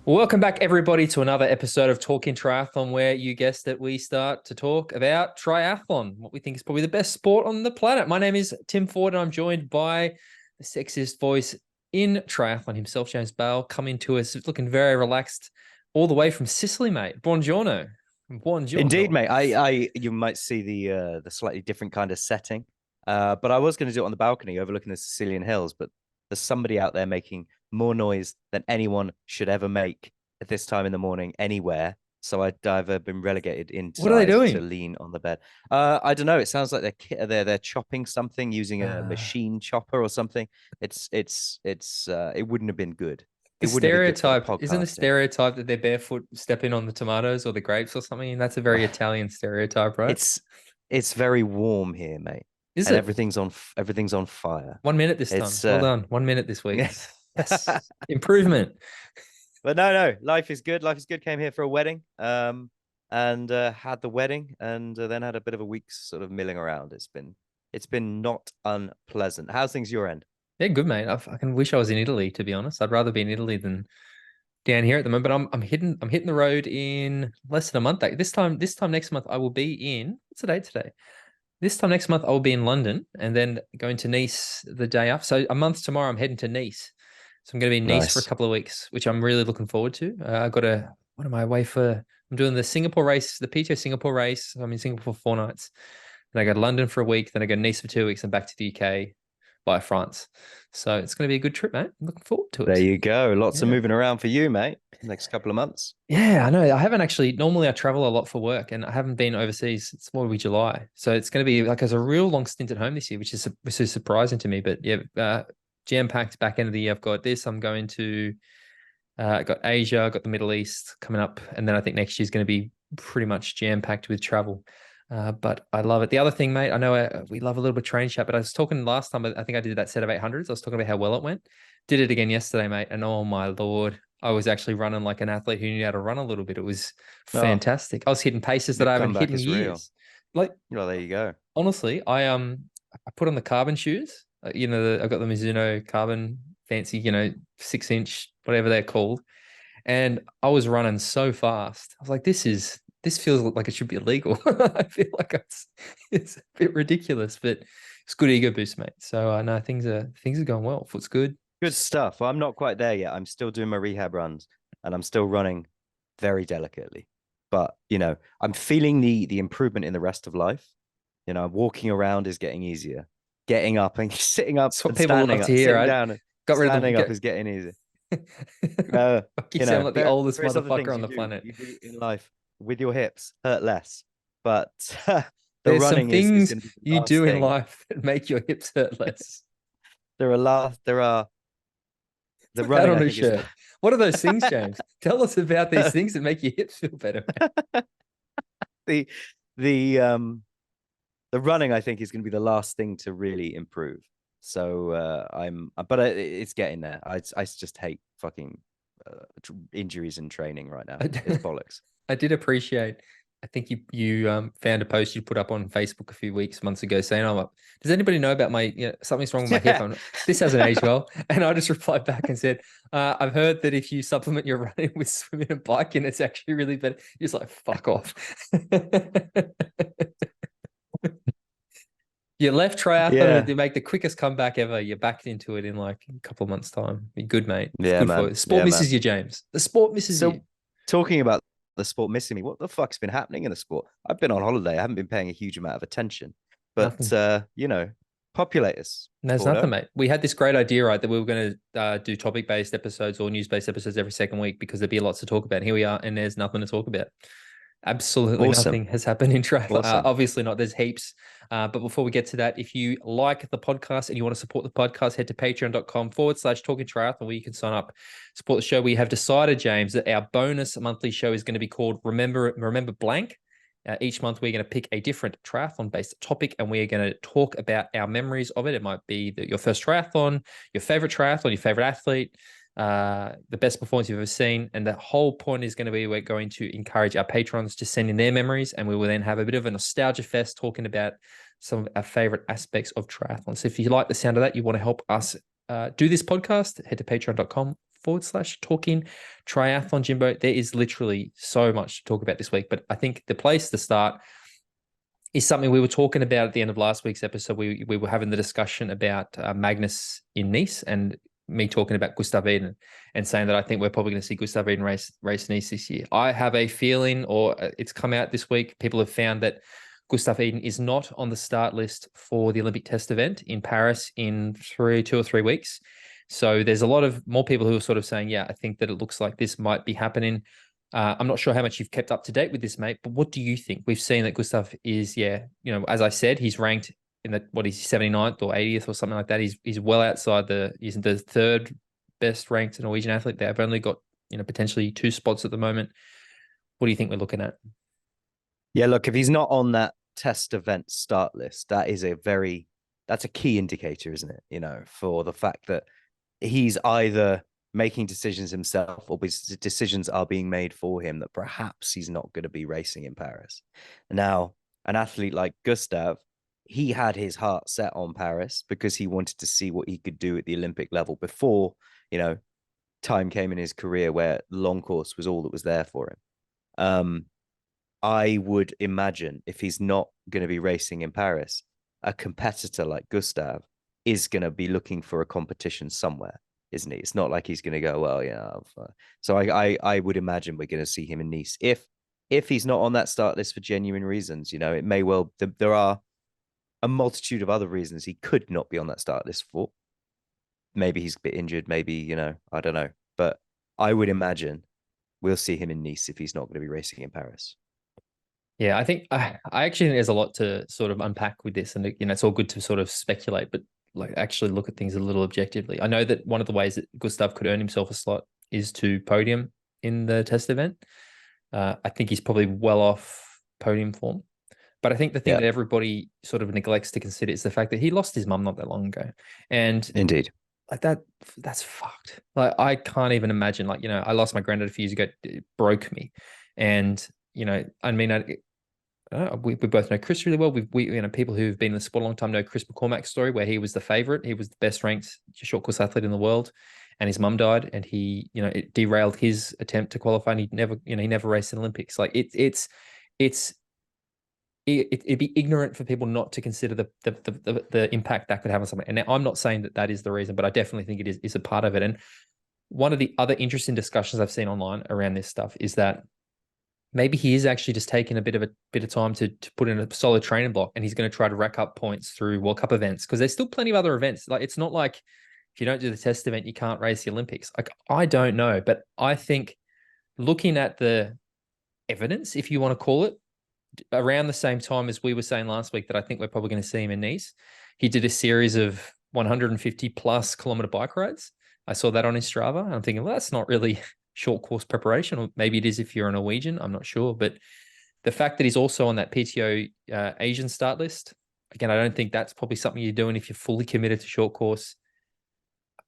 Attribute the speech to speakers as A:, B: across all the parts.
A: Welcome back, everybody, to another episode of Talking Triathlon, where you guessed it, we start to talk about triathlon, what we think is probably the best sport on the planet. My name is Tim Ford, and I'm joined by the sexiest voice in triathlon himself, James Bale, coming to us looking very relaxed all the way from Sicily, mate. Buongiorno. Buongiorno.
B: Indeed, mate. You might see the slightly different kind of setting, but I was going to do it on the balcony overlooking the Sicilian hills. But there's somebody out there making more noise than anyone should ever make at this time in the morning anywhere. So I've been relegated inside
A: What are they doing?
B: to lean on the bed. I don't know. It sounds like they're chopping something using a machine chopper or something. It wouldn't have been good.
A: The stereotype isn't the stereotype that they're barefoot stepping on the tomatoes or the grapes or something. And that's a very Italian stereotype, right?
B: It's very warm here, mate.
A: Is it?
B: Everything's on fire.
A: 1 minute this time. Well done. 1 minute this week. Yes. Improvement.
B: But no, life is good. Life is good. Came here for a wedding, and had the wedding, and then had a bit of a week's sort of milling around. It's been not unpleasant. How's things your end?
A: Yeah, good, mate. I fucking wish I was in Italy, to be honest. I'd rather be in Italy than down here at the moment. But I'm hitting the road in less than a month. This time next month, I will be in, what's the date today? This time next month, I will be in London and then going to Nice the day after. So a month tomorrow, I'm heading to Nice. So I'm going to be in Nice for a couple of weeks, which I'm really looking forward to. What am I away for? I'm doing the Singapore race, the PTO Singapore race. I'm in Singapore for 4 nights. Then I go to London for a week. Then I go to Nice for 2 weeks and back to the UK by France. So it's going to be a good trip, mate. I'm looking forward to it.
B: There you go. Lots of moving around for you, mate. Next couple of months.
A: Yeah, I know. I haven't actually. Normally, I travel a lot for work, and I haven't been overseas. It's more be July, so it's going to be like as a real long stint at home this year, which is surprising to me. But yeah, jam-packed back end of the year. I've got this. I'm going to. Got Asia. Got the Middle East coming up, and then I think next year is going to be pretty much jam-packed with travel. But I love it. The other thing, mate, I know we love a little bit of train chat, but I was talking last time. I think I did that set of 800s. I was talking about how well it went. Did it again yesterday, mate, and oh my Lord. I was actually running like an athlete who knew how to run a little bit. It was fantastic. I was hitting paces that I haven't hit in years.
B: Like, well, there you go.
A: Honestly, I put on the carbon shoes. I've got the Mizuno carbon fancy, 6-inch, whatever they're called, and I was running so fast. I was like, this feels like it should be illegal. I feel like it's a bit ridiculous, but it's good ego boost, mate. So no, things are going well. Foot's good.
B: Good stuff. Well, I'm not quite there yet. I'm still doing my rehab runs and I'm still running very delicately. But, I'm feeling the improvement in the rest of life. Walking around is getting easier. Getting up and sitting up.
A: That's what people love to hear.
B: Standing up is getting easier.
A: You sound like the oldest motherfucker on the planet.
B: You do in life with your hips hurt less. But
A: there's some things you do in life that make your hips hurt less.
B: There are
A: the running on a shirt. What are those things, James? Tell us about these things that make your hips feel better.
B: The running, I think, is going to be the last thing to really improve. So it's getting there. I just hate fucking injuries in training right now. It's bollocks.
A: I did appreciate. I think you found a post you put up on Facebook a few months ago saying, does anybody know about my, something's wrong with my hip? This hasn't aged well. And I just replied back and said, I've heard that if you supplement your running with swimming and biking, it's actually really better. You're just like, fuck off. You left triathlon to make the quickest comeback ever. You're back into it in like a couple of months' time. You're good, mate.
B: Yeah,
A: good
B: man.
A: For you. Sport misses you, James. The sport misses you.
B: Talking about the sport missing me, what the fuck's been happening in the sport? I've been on holiday. I haven't been paying a huge amount of attention, but populate us.
A: There's nothing, mate. We had this great idea, right, that we were going to do topic-based episodes or news-based episodes every second week because there'd be lots to talk about. And here we are, and there's nothing to talk about. Absolutely nothing has happened in triathlon. Obviously not. There's heaps. But before we get to that, if you like the podcast and you want to support the podcast, head to patreon.com/talking triathlon where you can sign up, support the show. We have decided, James, that our bonus monthly show is going to be called Remember Blank. Each month, we're going to pick a different triathlon-based topic, and we are going to talk about our memories of it. It might be your first triathlon, your favorite athlete, the best performance you've ever seen. And the whole point is going to be we're going to encourage our patrons to send in their memories, and we will then have a bit of a nostalgia fest talking about some of our favorite aspects of triathlon. So if you like the sound of that, you want to help us do this podcast, head to facebook.com/talking triathlon, Jimbo. There is literally so much to talk about this week, but I think the place to start is something we were talking about at the end of last week's episode. We were having the discussion about Magnus in Nice, and me talking about Gustav Iden and saying that I think we're probably going to see Gustav Iden race Nice this year. I have a feeling, or it's come out this week, people have found that Gustav Iden is not on the start list for the Olympic test event in Paris in 2 or 3 weeks. So there's a lot of more people who are sort of saying, yeah, I think that it looks like this might be happening. I'm not sure how much you've kept up to date with this, mate, but what do you think? We've seen that Gustav is, as I said, he's ranked in the, 79th or 80th or something like that. He's well outside he's the third best ranked Norwegian athlete. They've only got, potentially 2 spots at the moment. What do you think we're looking at?
B: Yeah, look, if he's not on that test event start list, that's a key indicator, isn't it? For the fact that he's either making decisions himself or decisions are being made for him that perhaps he's not going to be racing in Paris. Now, an athlete like Gustav, he had his heart set on Paris because he wanted to see what he could do at the Olympic level before, time came in his career where long course was all that was there for him. I would imagine if he's not going to be racing in Paris, a competitor like Gustav is going to be looking for a competition somewhere, isn't he? It's not like he's going to go, well, So I would imagine we're going to see him in Nice. If he's not on that start list for genuine reasons, it may well, there are a multitude of other reasons he could not be on that start list for. Maybe he's a bit injured, maybe, I don't know. But I would imagine we'll see him in Nice if he's not going to be racing in Paris.
A: Yeah, I think I actually think there's a lot to sort of unpack with this, and it's all good to sort of speculate, but like actually look at things a little objectively. I know that one of the ways that Gustav could earn himself a slot is to podium in the test event. I think he's probably well off podium form, but I think the thing that everybody sort of neglects to consider is the fact that he lost his mum not that long ago, and
B: indeed,
A: like that's fucked. Like I can't even imagine. Like I lost my granddad a few years ago. It broke me, and I mean. We both know Chris really well. We people who've been in the sport a long time know Chris McCormack's story, where he was the favorite. He was the best ranked short course athlete in the world, and his mum died, and he, it derailed his attempt to qualify, and he never raced in Olympics. Like it'd be ignorant for people not to consider the impact that could have on something. And I'm not saying that is the reason, but I definitely think it is a part of it. And one of the other interesting discussions I've seen online around this stuff is that maybe he is actually just taking a bit of time to put in a solid training block, and he's going to try to rack up points through World Cup events, because there's still plenty of other events. Like it's not like if you don't do the test event, you can't race the Olympics. Like I don't know, but I think looking at the evidence, if you want to call it, around the same time as we were saying last week that I think we're probably going to see him in Nice, he did a series of 150 plus kilometer bike rides. I saw that on his Strava, and I'm thinking, well, that's not really short course preparation, or maybe it is if you're a Norwegian, I'm not sure. But the fact that he's also on that PTO Asian start list, again, I don't think that's probably something you're doing if you're fully committed to short course.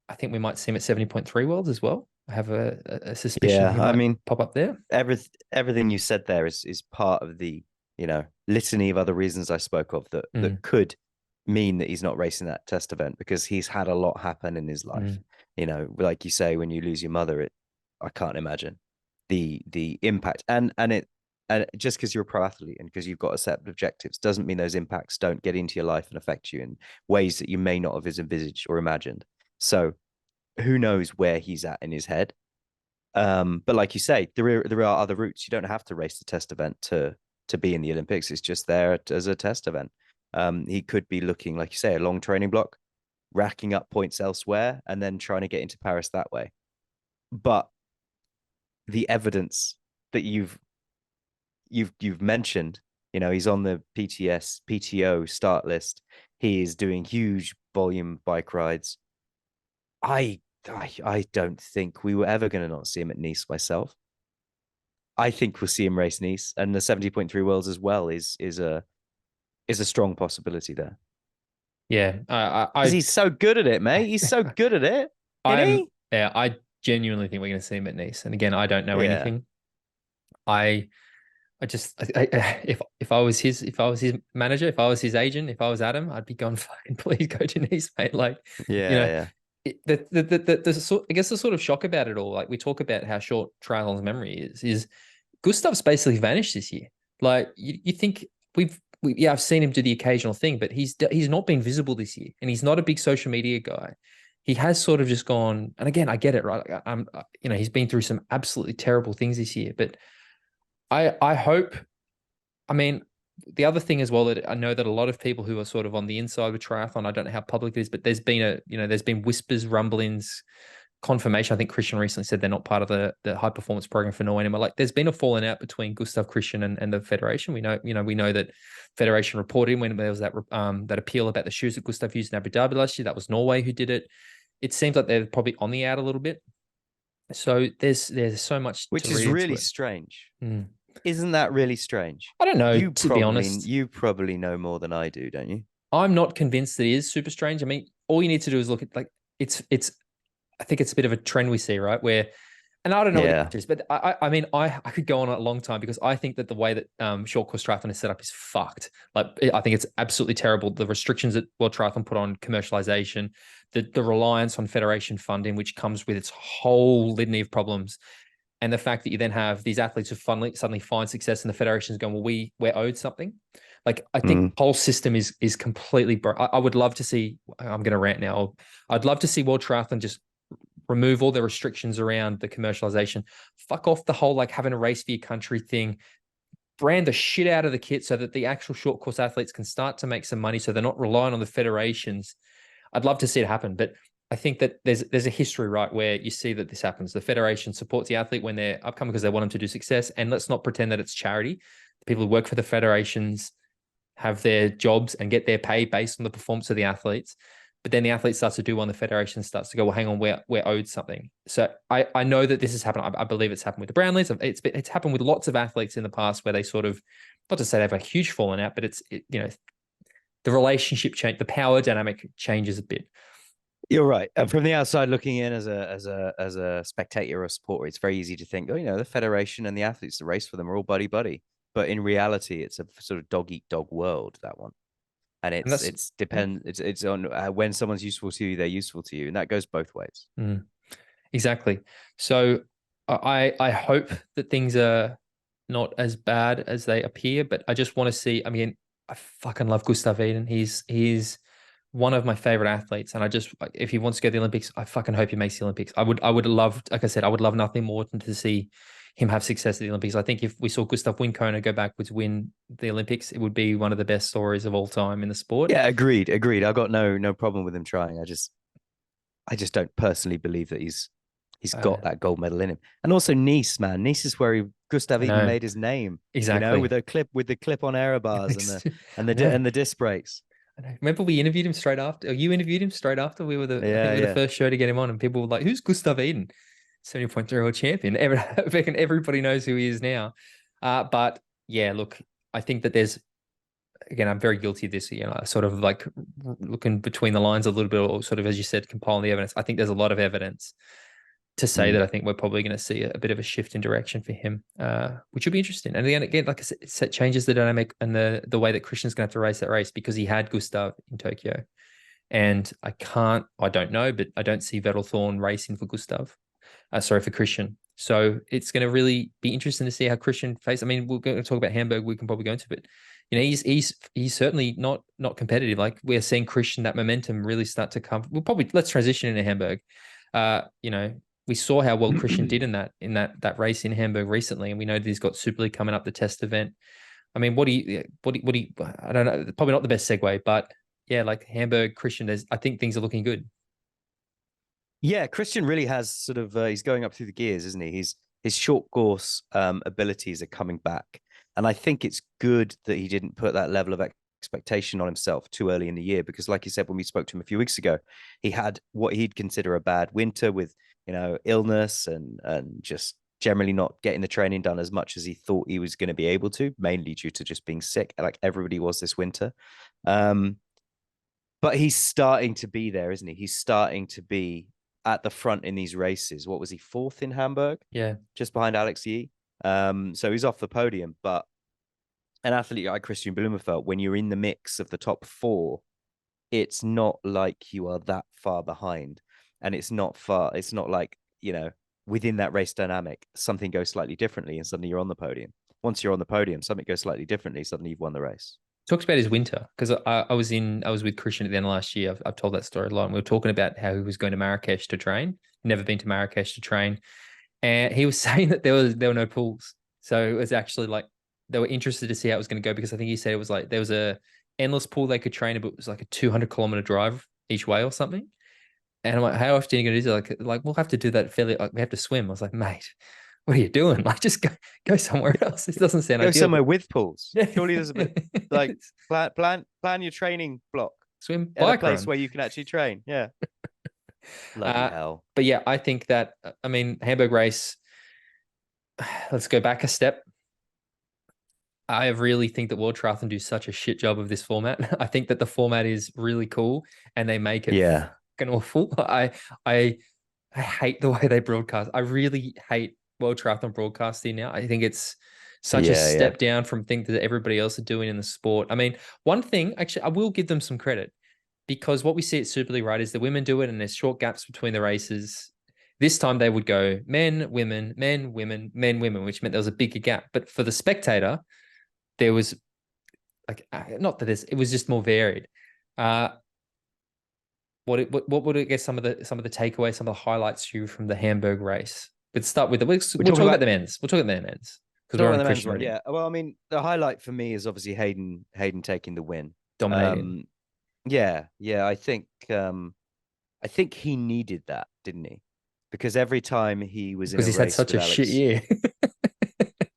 A: I think we might see him at 70.3 Worlds as well. I have a suspicion he might pop up there.
B: Everything you said there is part of the litany of other reasons I spoke of that could mean that he's not racing that test event, because he's had a lot happen in his life. Like you say, when you lose your mother, I can't imagine the impact, and just because you're a pro athlete and because you've got a set of objectives doesn't mean those impacts don't get into your life and affect you in ways that you may not have envisaged or imagined. So who knows where he's at in his head. But like you say, there are other routes. You don't have to race the test event to be in the Olympics. It's just there as a test event. He could be looking, like you say, a long training block, racking up points elsewhere, and then trying to get into Paris that way. But the evidence that you've mentioned, he's on the PTO start list. He is doing huge volume bike rides. I don't think we were ever going to not see him at Nice myself. I think we'll see him race Nice, and the 70.3 Worlds as well is a strong possibility there.
A: Yeah,
B: he's so good at it, mate. He's so good at it.
A: I genuinely think we're going to see him at Nice. And again, I don't know anything. I just if I was his manager, if I was his agent, if I was Adam, I'd be going, fucking please go to Nice, mate. Like, I guess the sort of shock about it all, like we talk about how short triathlon's memory is Gustav's basically vanished this year. Like you think yeah, I've seen him do the occasional thing, but he's not been visible this year, and he's not a big social media guy. He has sort of just gone, and again, I get it, right? Like, he's been through some absolutely terrible things this year, but I hope, I mean, the other thing as well, that I know that a lot of people who are sort of on the inside of triathlon, I don't know how public it is, but there's been whispers, rumblings, confirmation. I think Christian recently said they're not part of the high performance program for Norway anymore. Like there's been a falling out between Gustav, Christian, and the federation. We know that federation reported when there was that appeal about the shoes that Gustav used in Abu Dhabi last year. That was Norway who did it. It seems like they're probably on the out a little bit. So there's so much,
B: which is really strange. Isn't that really strange?
A: I don't know, to be honest.
B: You probably know more than I do, don't you?
A: I'm not convinced that it is super strange. I mean, all you need to do is look at, like, it's I think it's a bit of a trend we see, right? Where, and I don't know what it is, but I mean, I could go on a long time, because I think that the way that short course triathlon is set up is fucked. Like, I think it's absolutely terrible. The restrictions that World Triathlon put on commercialization, the reliance on federation funding, which comes with its whole litany of problems, and the fact that you then have these athletes who suddenly find success, and the federation's going, well, we're owed something. Like, I think the whole system is completely broke. I would love to see, I'm going to rant now. I'd love to see World Triathlon just remove all the restrictions around the commercialization. Fuck off the whole, like, having a race for your country thing. Brand the shit out of the kit so that the actual short course athletes can start to make some money, so they're not relying on the federations. I'd love to see it happen, but I think that there's a history, right, where you see that this happens. The federation supports the athlete when they're upcoming because they want them to do success. And let's not pretend that it's charity. The people who work for the federations have their jobs and get their pay based on the performance of the athletes. But then the athlete starts to do one, the federation starts to go, well, hang on, we're owed something. So I know that this has happened. I believe it's happened with the Brownlees. It's happened with lots of athletes in the past, where they sort of, not to say they have a huge falling out, but the relationship change, the power dynamic changes a bit.
B: You're right. From the outside looking in, as a spectator or a supporter, it's very easy to think, oh, the federation and the athletes, the race for them are all buddy buddy. But in reality, it's a sort of dog eat dog world, that one. And it's on when someone's useful to you, they're useful to you, and that goes both ways.
A: Exactly. So I hope that things are not as bad as they appear, but I just want to see. I mean, I fucking love Gustav Iden. He's one of my favorite athletes, and if he wants to go to the Olympics, I fucking hope he makes the Olympics. I would love, like I said, I would love nothing more than to see him have success at the Olympics. I think if we saw Gustav win Kona, go backwards, win the Olympics, it would be one of the best stories of all time in the sport.
B: Yeah, agreed. I got no problem with him trying. I just don't personally believe that he's got that gold medal in him. And also Nice, man. Nice is where Gustav Iden made his name.
A: Exactly.
B: With the clip on aero bars and the disc brakes.
A: I know. Remember, we interviewed him straight after. You interviewed him straight after we were the first show to get him on, and people were like, "Who's Gustav Iden?" 70.3 world champion. Everybody knows who he is now. But yeah, look, I think that again, I'm very guilty of this, sort of like looking between the lines a little bit, or sort of, as you said, compiling the evidence. I think there's a lot of evidence to say that I think we're probably going to see a bit of a shift in direction for him, which will be interesting. And again, like I said, it changes the dynamic and the way that Christian's going to have to race that race, because he had Gustav in Tokyo. And I don't know, but I don't see Vettel racing for Gustav. For Christian. So it's going to really be interesting to see how Christian faces. I mean, we're going to talk about Hamburg. We can probably go into, but he's certainly not competitive. Like, we're seeing Christian, that momentum really start to come. Let's transition into Hamburg. We saw how well Christian did in that race in Hamburg recently, and we know that he's got Super League coming up, the test event. I mean, what do you? I don't know. Probably not the best segue, but yeah, like Hamburg, Christian. I think things are looking good.
B: Yeah, Christian really has sort of he's going up through the gears, isn't he? His short course abilities are coming back, and I think it's good that he didn't put that level of expectation on himself too early in the year, because, like you said, when we spoke to him a few weeks ago, he had what he'd consider a bad winter with illness and just generally not getting the training done as much as he thought he was going to be able to, mainly due to just being sick, like everybody was this winter. But he's starting to be there, isn't he? He's starting to be at the front in these races. What was he, 4th in Hamburg?
A: Yeah.
B: Just behind Alex Yee. So he's off the podium, but an athlete like Christian Blumenfeld, when you're in the mix of the top 4, it's not like you are that far behind. and it's not far. It's not like, within that race dynamic, something goes slightly differently and suddenly you're on the podium. Once you're on the podium, something goes slightly differently, suddenly you've won the race.
A: Talks about his winter, because I was with Christian at the end of last year. I've told that story a lot. And we were talking about how he was going to Marrakesh to train. Never been to Marrakesh to train, and he was saying that there were no pools, so it was actually like they were interested to see how it was going to go, because I think he said it was like there was a endless pool they could train, but it was like a 200-kilometer drive each way or something. And I'm like, how often are you going to do that? Like we'll have to do that fairly. Like we have to swim. I was like, mate, what are you doing? Like just go somewhere else. This doesn't sound
B: go
A: ideal.
B: somewhere with pools. Surely there's a bit like plan your training block.
A: Swim
B: at a
A: bike
B: place
A: run.
B: where you can actually train. Yeah. Bloody hell.
A: But yeah, I think that, I mean, Hamburg race, let's go back a step. I really think that World Triathlon do such a shit job of this format. I think that the format is really cool and they make it fucking awful. I hate the way they broadcast. I really hate World Triathlon broadcasting now. I think it's such a step down from things that everybody else are doing in the sport. I mean, one thing, actually, I will give them some credit, because what we see at Super League, right, is the women do it and there's short gaps between the races. This time they would go men, women, men, women, men, women, which meant there was a bigger gap. But for the spectator, there was like, not that it was just more varied. What would, I guess, some of the takeaways, some of the highlights to you from the Hamburg race? We'll start with we'll talk about the men's. We'll talk about the men's because we're on Christian already.
B: Yeah. Well, I mean, the highlight for me is obviously Hayden taking the win.
A: Dominating.
B: Yeah. I think he needed that, didn't he? Because every time he was in a race,
A: he's had such a shit year.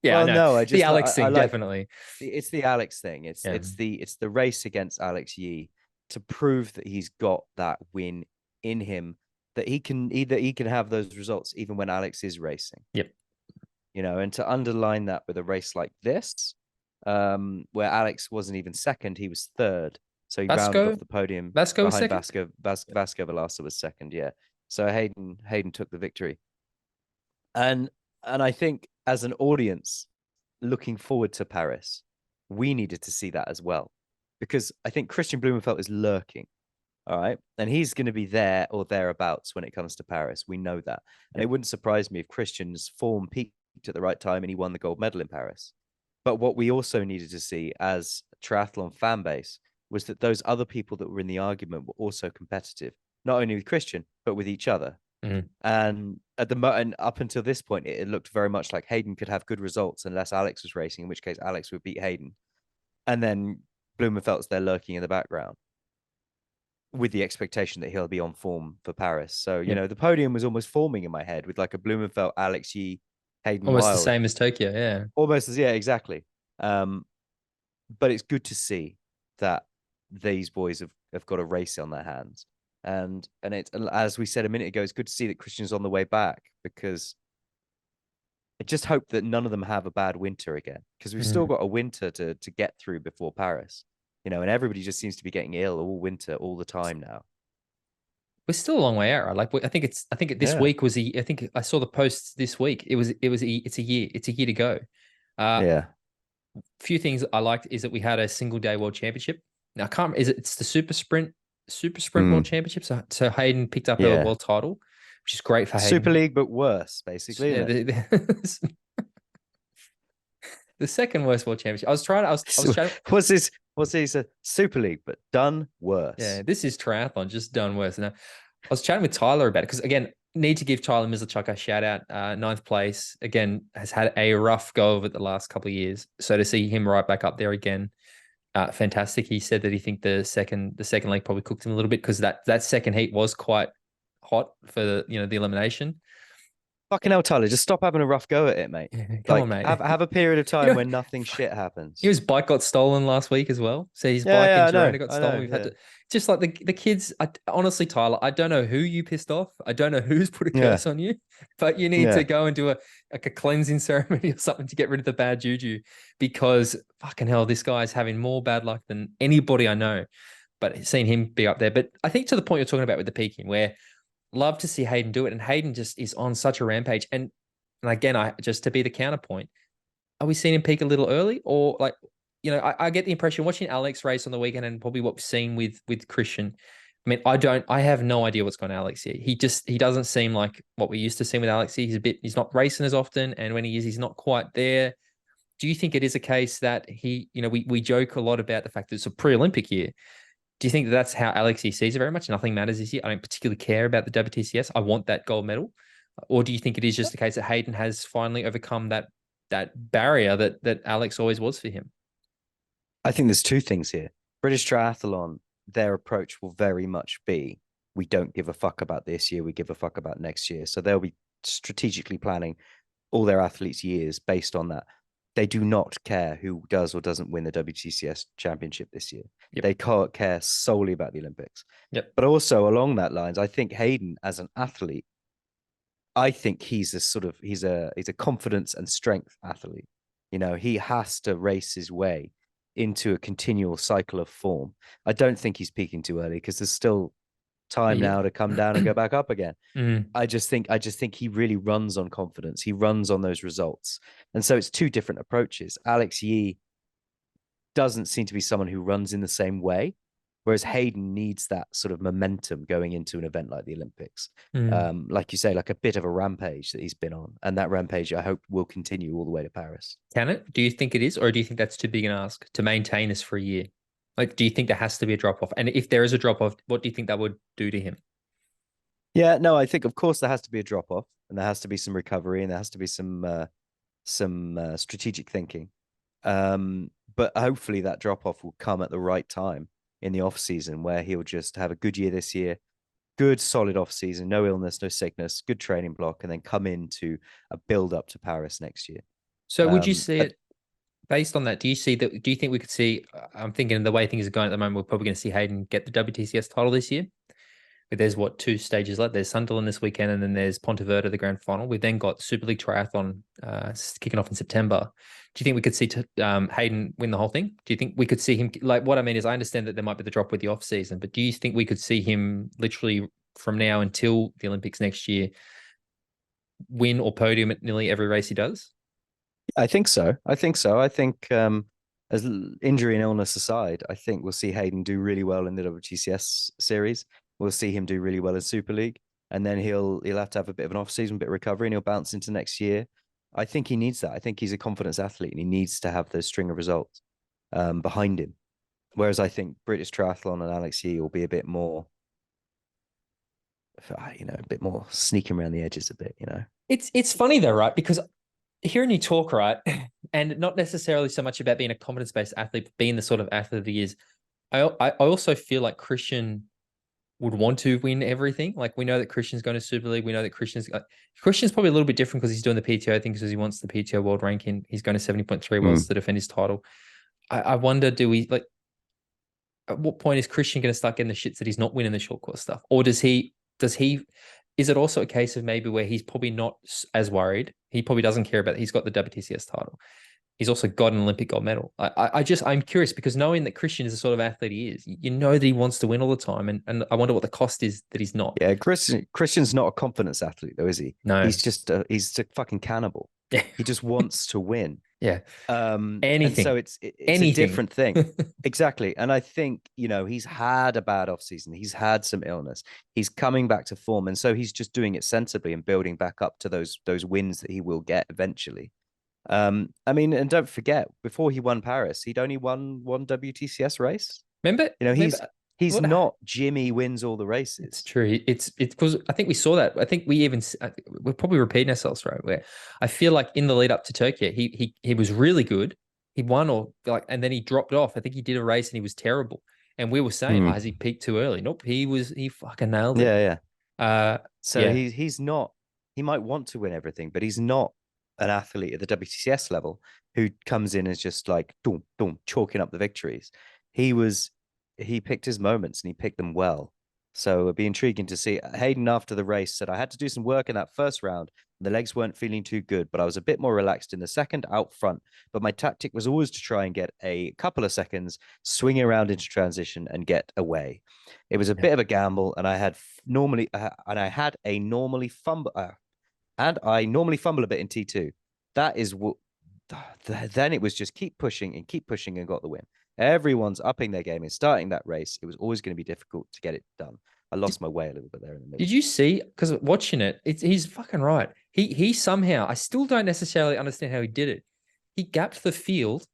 A: Yeah,
B: well, no, I just
A: the Alex thing, definitely.
B: It's the Alex thing. It's the race against Alex Yee to prove that he's got that win in him, that he can have those results even when Alex is racing.
A: Yep.
B: And to underline that with a race like this, where Alex wasn't even second, he was third. So he rounded off the podium
A: Vasco
B: behind
A: was second?
B: Vasco Velasco was second, yeah. So Hayden took the victory. And I think as an audience looking forward to Paris, we needed to see that as well. Because I think Christian Blumenfeld is lurking. All right. And he's going to be there or thereabouts when it comes to Paris. We know that. And it wouldn't surprise me if Christian's form peaked at the right time and he won the gold medal in Paris. But what we also needed to see as a triathlon fan base was that those other people that were in the argument were also competitive, not only with Christian, but with each other.
A: Mm-hmm.
B: And up until this point, it looked very much like Hayden could have good results unless Alex was racing, in which case Alex would beat Hayden. And then Blumenfeld's there lurking in the background with the expectation that he'll be on form for Paris. So, the podium was almost forming in my head with like a Blumenfeld, Alex Yee, Hayden
A: almost
B: Wild.
A: the same as Tokyo, yeah.
B: Almost as, exactly. But it's good to see that these boys have got a race on their hands. And it's, as we said a minute ago, it's good to see that Christian's on the way back, because I just hope that none of them have a bad winter again, because we've still got a winter to get through before Paris, and everybody just seems to be getting ill all winter, all the time now.
A: We're still a long way out, right? Like I think this week was I think I saw the posts this week. It's a year to go. Few things I liked is that we had a single day world championship. Now I can't. It's the super sprint world championship. So Hayden picked up a world title, which is great for Hayden.
B: Super League, but worse, basically.
A: Yeah, the second worst world championship. I was trying.
B: What's this? A Super League, but done worse.
A: Yeah, this is triathlon, just done worse. Now, I was chatting with Tyler about it because, again, need to give Tyler Mizlachuk a shout out. 9th place, again, has had a rough go of it the last couple of years. So to see him right back up there again, fantastic. He said that he think the second leg probably cooked him a little bit because that second heat was quite hot for the elimination.
B: Fucking hell, Tyler, just stop having a rough go at it, mate.
A: Come on, mate.
B: Have a period of time when nothing shit happens.
A: His bike got stolen last week as well. So his bike in Girona got stolen. We've had to, just like the kids. Honestly, Tyler, I don't know who you pissed off. I don't know who's put a curse on you, but you need to go and do a cleansing ceremony or something to get rid of the bad juju, because fucking hell, this guy's having more bad luck than anybody I know. But seeing him be up there. But I think to the point you're talking about with the peaking, where love to see Hayden do it. And Hayden just is on such a rampage. And again, just to be the counterpoint, are we seeing him peak a little early? Or I get the impression watching Alex race on the weekend and probably what we've seen with Christian, I mean, I have no idea what's going on Alex here. He doesn't seem like what we used to see with Alex. He's not racing as often. And when he is, he's not quite there. Do you think it is a case that we joke a lot about the fact that it's a pre-Olympic year. Do you think that that's how Alex sees it very much? Nothing matters this year. I don't particularly care about the WTCS. I want that gold medal. Or do you think it is just a case that Hayden has finally overcome that barrier that Alex always was for him?
B: I think there's two things here. British Triathlon, their approach will very much be, we don't give a fuck about this year, we give a fuck about next year. So they'll be strategically planning all their athletes' years based on that. They do not care who does or doesn't win the WTCS championship this year. Yep. They can't care solely about the Olympics.
A: Yep.
B: But also along that lines, I think Hayden as an athlete, I think he's a confidence and strength athlete. He has to race his way into a continual cycle of form. I don't think he's peaking too early because there's still time now to come down and go back up again. I just think he really runs on confidence. He runs on those results. And so it's two different approaches. Alex Yee doesn't seem to be someone who runs in the same way, whereas Hayden needs that sort of momentum going into an event like the Olympics. Like you say, like a bit of a rampage that he's been on. And that rampage, I hope, will continue all the way to Paris.
A: Can it? Do you think it is? Or do you think that's too big an ask to maintain this for a year? Like, do you think there has to be a drop-off? And if there is a drop-off, what do you think that would do to him?
B: Yeah, no, I think, of course, there has to be a drop-off, and there has to be some recovery, and there has to be some strategic thinking. But hopefully that drop-off will come at the right time in the off-season, where he'll just have a good year this year, good, solid off-season, no illness, no sickness, good training block, and then come into a build-up to Paris next year.
A: So would you see it based on that? Do you think we could see, I'm thinking the way things are going at the moment, we're probably going to see Hayden get the WTCS title this year. But there's 2 stages left. There's Sunderland this weekend, and then there's Pontevedra, the grand final. We've then got Super League Triathlon kicking off in September. Do you think we could see Hayden win the whole thing? Do you think we could see him, like, what I mean is, I understand that there might be the drop with the off season, but do you think we could see him literally from now until the Olympics next year win or podium at nearly every race he does?
B: I think so. I think as injury and illness aside, I think we'll see Hayden do really well in the WTCS series. We'll see him do really well in Super League, and then he'll have to have a bit of an off season, bit of recovery, and he'll bounce into next year. I think he needs that. I think he's a confidence athlete, and he needs to have those string of results behind him. Whereas I think British Triathlon and Alex Yee will be a bit more, a bit more sneaking around the edges a bit.
A: It's funny though, right? Because hearing you talk, right, and not necessarily so much about being a confidence-based athlete, but being the sort of athlete he is, I also feel like Christian would want to win everything. Like, we know that Christian's going to Super League. We know that Christian's probably a little bit different because he's doing the PTO thing, because he wants the PTO world ranking. He's going to 70.3 wants to defend his title. I wonder, at what point is Christian going to start getting the shits that he's not winning the short course stuff? Or is it also a case of maybe where he's probably not as worried? He probably doesn't care about it. He's got the WTCS title. He's also got an Olympic gold medal. I'm curious, because knowing that Christian is the sort of athlete he is, that he wants to win all the time. And I wonder what the cost is that he's not.
B: Yeah, Christian's not a confidence athlete though, is he?
A: No.
B: He's a fucking cannibal. Yeah. He just wants to win.
A: Yeah.
B: Anything. So it's a different thing. Exactly. And I think, he's had a bad off season. He's had some illness. He's coming back to form. And so he's just doing it sensibly and building back up to those wins that he will get eventually. And don't forget, before he won Paris, he'd only won one WTCS race.
A: Remember?
B: He's not Jimmy wins all the races.
A: It's true. It's because I think we saw that. I think we're probably repeating ourselves, right? Where I feel like in the lead up to Tokyo, he was really good. He won and then he dropped off. I think he did a race and he was terrible. And we were saying, has he peaked too early? Nope. He fucking nailed it.
B: Yeah. He's not, he might want to win everything, but he's not an athlete at the WTCS level who comes in as just like boom, boom, chalking up the victories. He picked his moments and he picked them well. So it'd be intriguing to see. Hayden after the race said, I had to do some work in that first round. The legs weren't feeling too good, but I was a bit more relaxed in the second out front. But my tactic was always to try and get a couple of seconds, swing around into transition and get away. It was a bit of a gamble, and I normally fumble a bit in T2. That is what. Then it was just keep pushing and got the win. Everyone's upping their game and starting that race. It was always going to be difficult to get it done. I lost my way a little bit there in the middle.
A: Did you see? Because watching it, he's fucking right. He somehow, I still don't necessarily understand how he did it. He gapped the field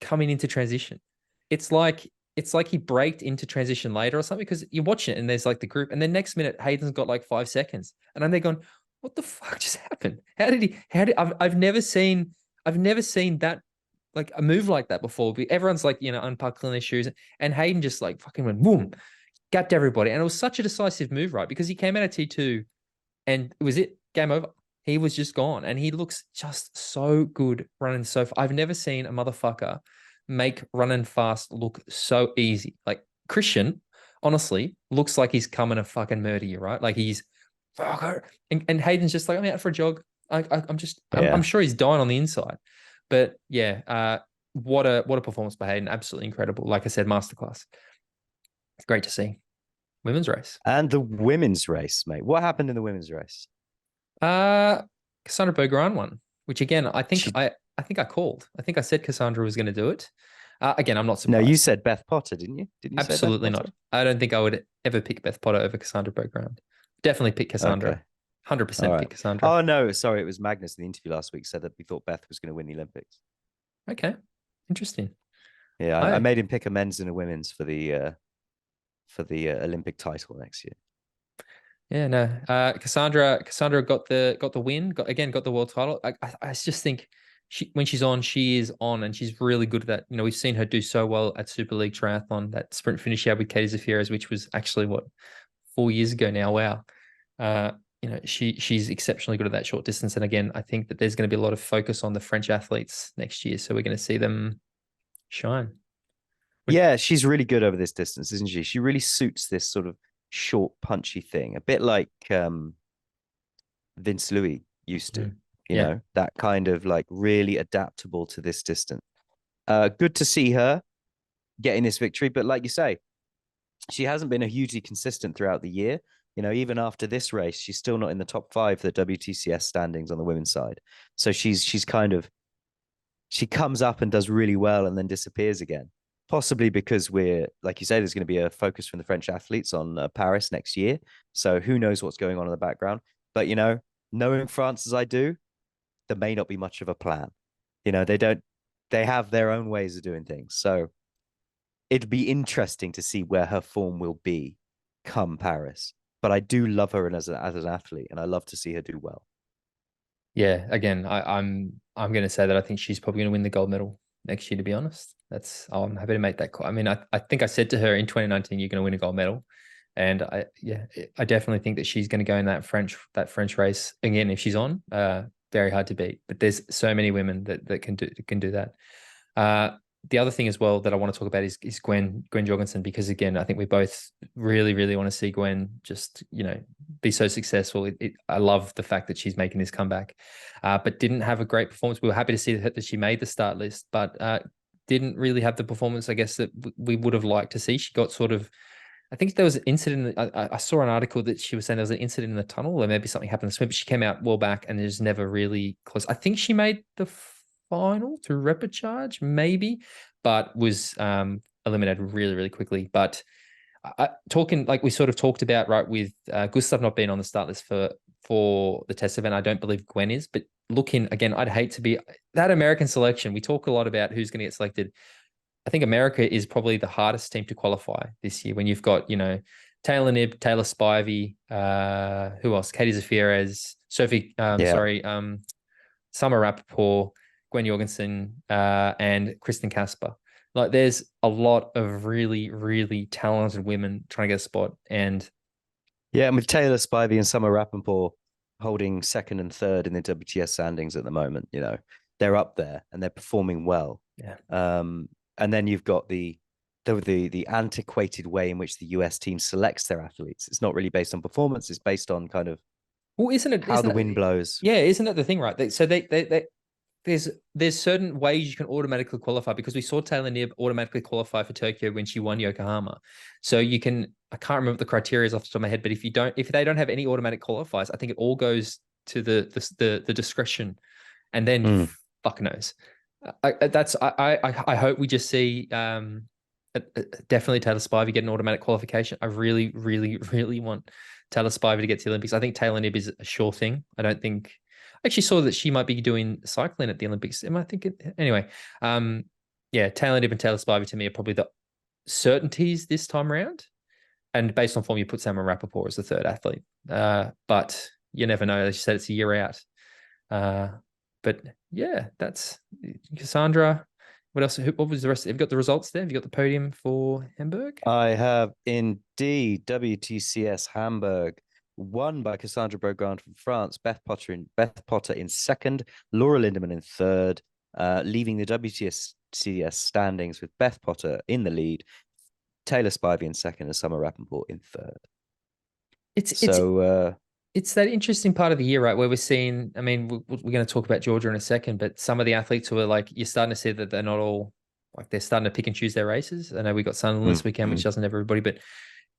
A: coming into transition. It's like he braked into transition later or something, because you're watching it and there's like the group, and then next minute Hayden's got like 5 seconds, and I'm there going, what the fuck just happened? I've never seen that, like a move like that before. Everyone's like, unbuckling their shoes, and Hayden just like fucking went boom, gapped everybody. And it was such a decisive move, right? Because he came out of T2 and it was game over. He was just gone. And he looks just so good running so far. I've never seen a motherfucker make running fast look so easy. Like Christian, honestly, looks like he's coming to fucking murder you, right? Like he's, and Hayden's just like, I'm out for a jog. I'm sure he's dying on the inside. But yeah, what a performance by Hayden. Absolutely incredible. Like I said, masterclass. It's great to see. Women's race.
B: And the women's race, mate. What happened in the women's race?
A: Cassandra Bergeron won, which again, I think I called. I think I said Cassandra was going to do it. Again, I'm not surprised.
B: No, you said Beth Potter, didn't you? Didn't you
A: Absolutely not. I don't think I would ever pick Beth Potter over Cassandra Bergeron. Definitely pick Cassandra. Okay. 100% pick Cassandra.
B: Oh, no, sorry. It was Magnus in the interview last week said that we thought Beth was going to win the Olympics.
A: Okay. Interesting.
B: Yeah, I made him pick a men's and a women's for the Olympic title next year.
A: Yeah, no. Cassandra got the win. Got the world title. I just think when she's on, she is on, and she's really good at that. We've seen her do so well at Super League Triathlon, that sprint finish she had with Katie Zafiras, which was actually 4 years ago now. Wow. She's exceptionally good at that short distance. And again, I think that there's going to be a lot of focus on the French athletes next year, so we're going to see them shine.
B: Yeah, she's really good over this distance, isn't she? She really suits this sort of short, punchy thing, a bit like Vince Louis used to, you know, that kind of like really adaptable to this distance. Good to see her getting this victory, but like you say, she hasn't been a hugely consistent throughout the year. Even after this race, she's still not in the top 5 for the WTCS standings on the women's side. So she comes up and does really well and then disappears again. Possibly because like you said, there's going to be a focus from the French athletes on Paris next year. So who knows what's going on in the background. But, knowing France as I do, there may not be much of a plan. They have their own ways of doing things. So it'd be interesting to see where her form will be come Paris. But I do love her as an athlete, and I love to see her do well.
A: Yeah, again, I'm going to say that I think she's probably going to win the gold medal next year, to be honest. I'm happy to make that call. I mean, I think I said to her in 2019, you're going to win a gold medal. And I definitely think that she's going to go in that French race again. If she's on, very hard to beat, but there's so many women that can do that. The other thing as well that I want to talk about is Gwen Jorgensen, because again, I think we both really, really want to see Gwen just, be so successful. I love the fact that she's making this comeback, but didn't have a great performance. We were happy to see that she made the start list, but didn't really have the performance, I guess, that we would have liked to see. She got sort of, I think there was an incident. I saw an article that she was saying there was an incident in the tunnel, or maybe something happened in the swim, but she came out well back and there's never really close. I think she made the final to repechage, maybe, but was eliminated really, really quickly. But talking like we sort of talked about, right, with Gustav not being on the start list for the test event, I don't believe Gwen is. But looking again, I'd hate to be that American selection. We talk a lot about who's going to get selected. I think America is probably the hardest team to qualify this year when you've got, Taylor Knibb, Taylor Spivey, who else? Katie Zafiras, Sophie, Summer Rappaport, Gwen Jorgensen, and Kristen Kasper. Like, there's a lot of really, really talented women trying to get a spot. And
B: with Taylor Spivey and Summer Rappaport holding 2nd and 3rd in the WTS standings at the moment, they're up there and they're performing well.
A: Yeah.
B: And then you've got the antiquated way in which the US team selects their athletes. It's not really based on performance. It's based on kind of how the wind blows.
A: Yeah, isn't that the thing, right? So there's certain ways you can automatically qualify, because we saw Taylor Knibb automatically qualify for Tokyo when she won Yokohama. So I can't remember the criteria off the top of my head, but if they don't have any automatic qualifiers, I think it all goes to the discretion, and then fuck knows. I hope we just see definitely Taylor Spivey get an automatic qualification. I really, really, really want Taylor Spivey to get to the Olympics. I think Taylor Nibb is a sure thing. I don't think I actually saw that she might be doing cycling at the Olympics. Am I thinking anyway? Yeah, Taylor Nibb and Taylor Spivey to me are probably the certainties this time around. And based on form, you put Salmon Rappaport as the third athlete. But you never know. As you said, it's a year out. But yeah, that's Cassandra. What else? What was the rest? Have you got the results there? Have you got the podium for Hamburg?
B: I have indeed. WTCS Hamburg, won by Cassandra Beaugrand from France. Beth Potter in second. Laura Lindemann in third. Leaving the WTCS standings with Beth Potter in the lead, Taylor Spivey in second, and Summer Rappaport in third.
A: It's that interesting part of the year, right, where we're seeing, I mean, we're going to talk about Georgia in a second, but some of the athletes who are like, you're starting to see that they're not all, like they're starting to pick and choose their races. I know we got Sunderland this weekend, which doesn't have everybody, but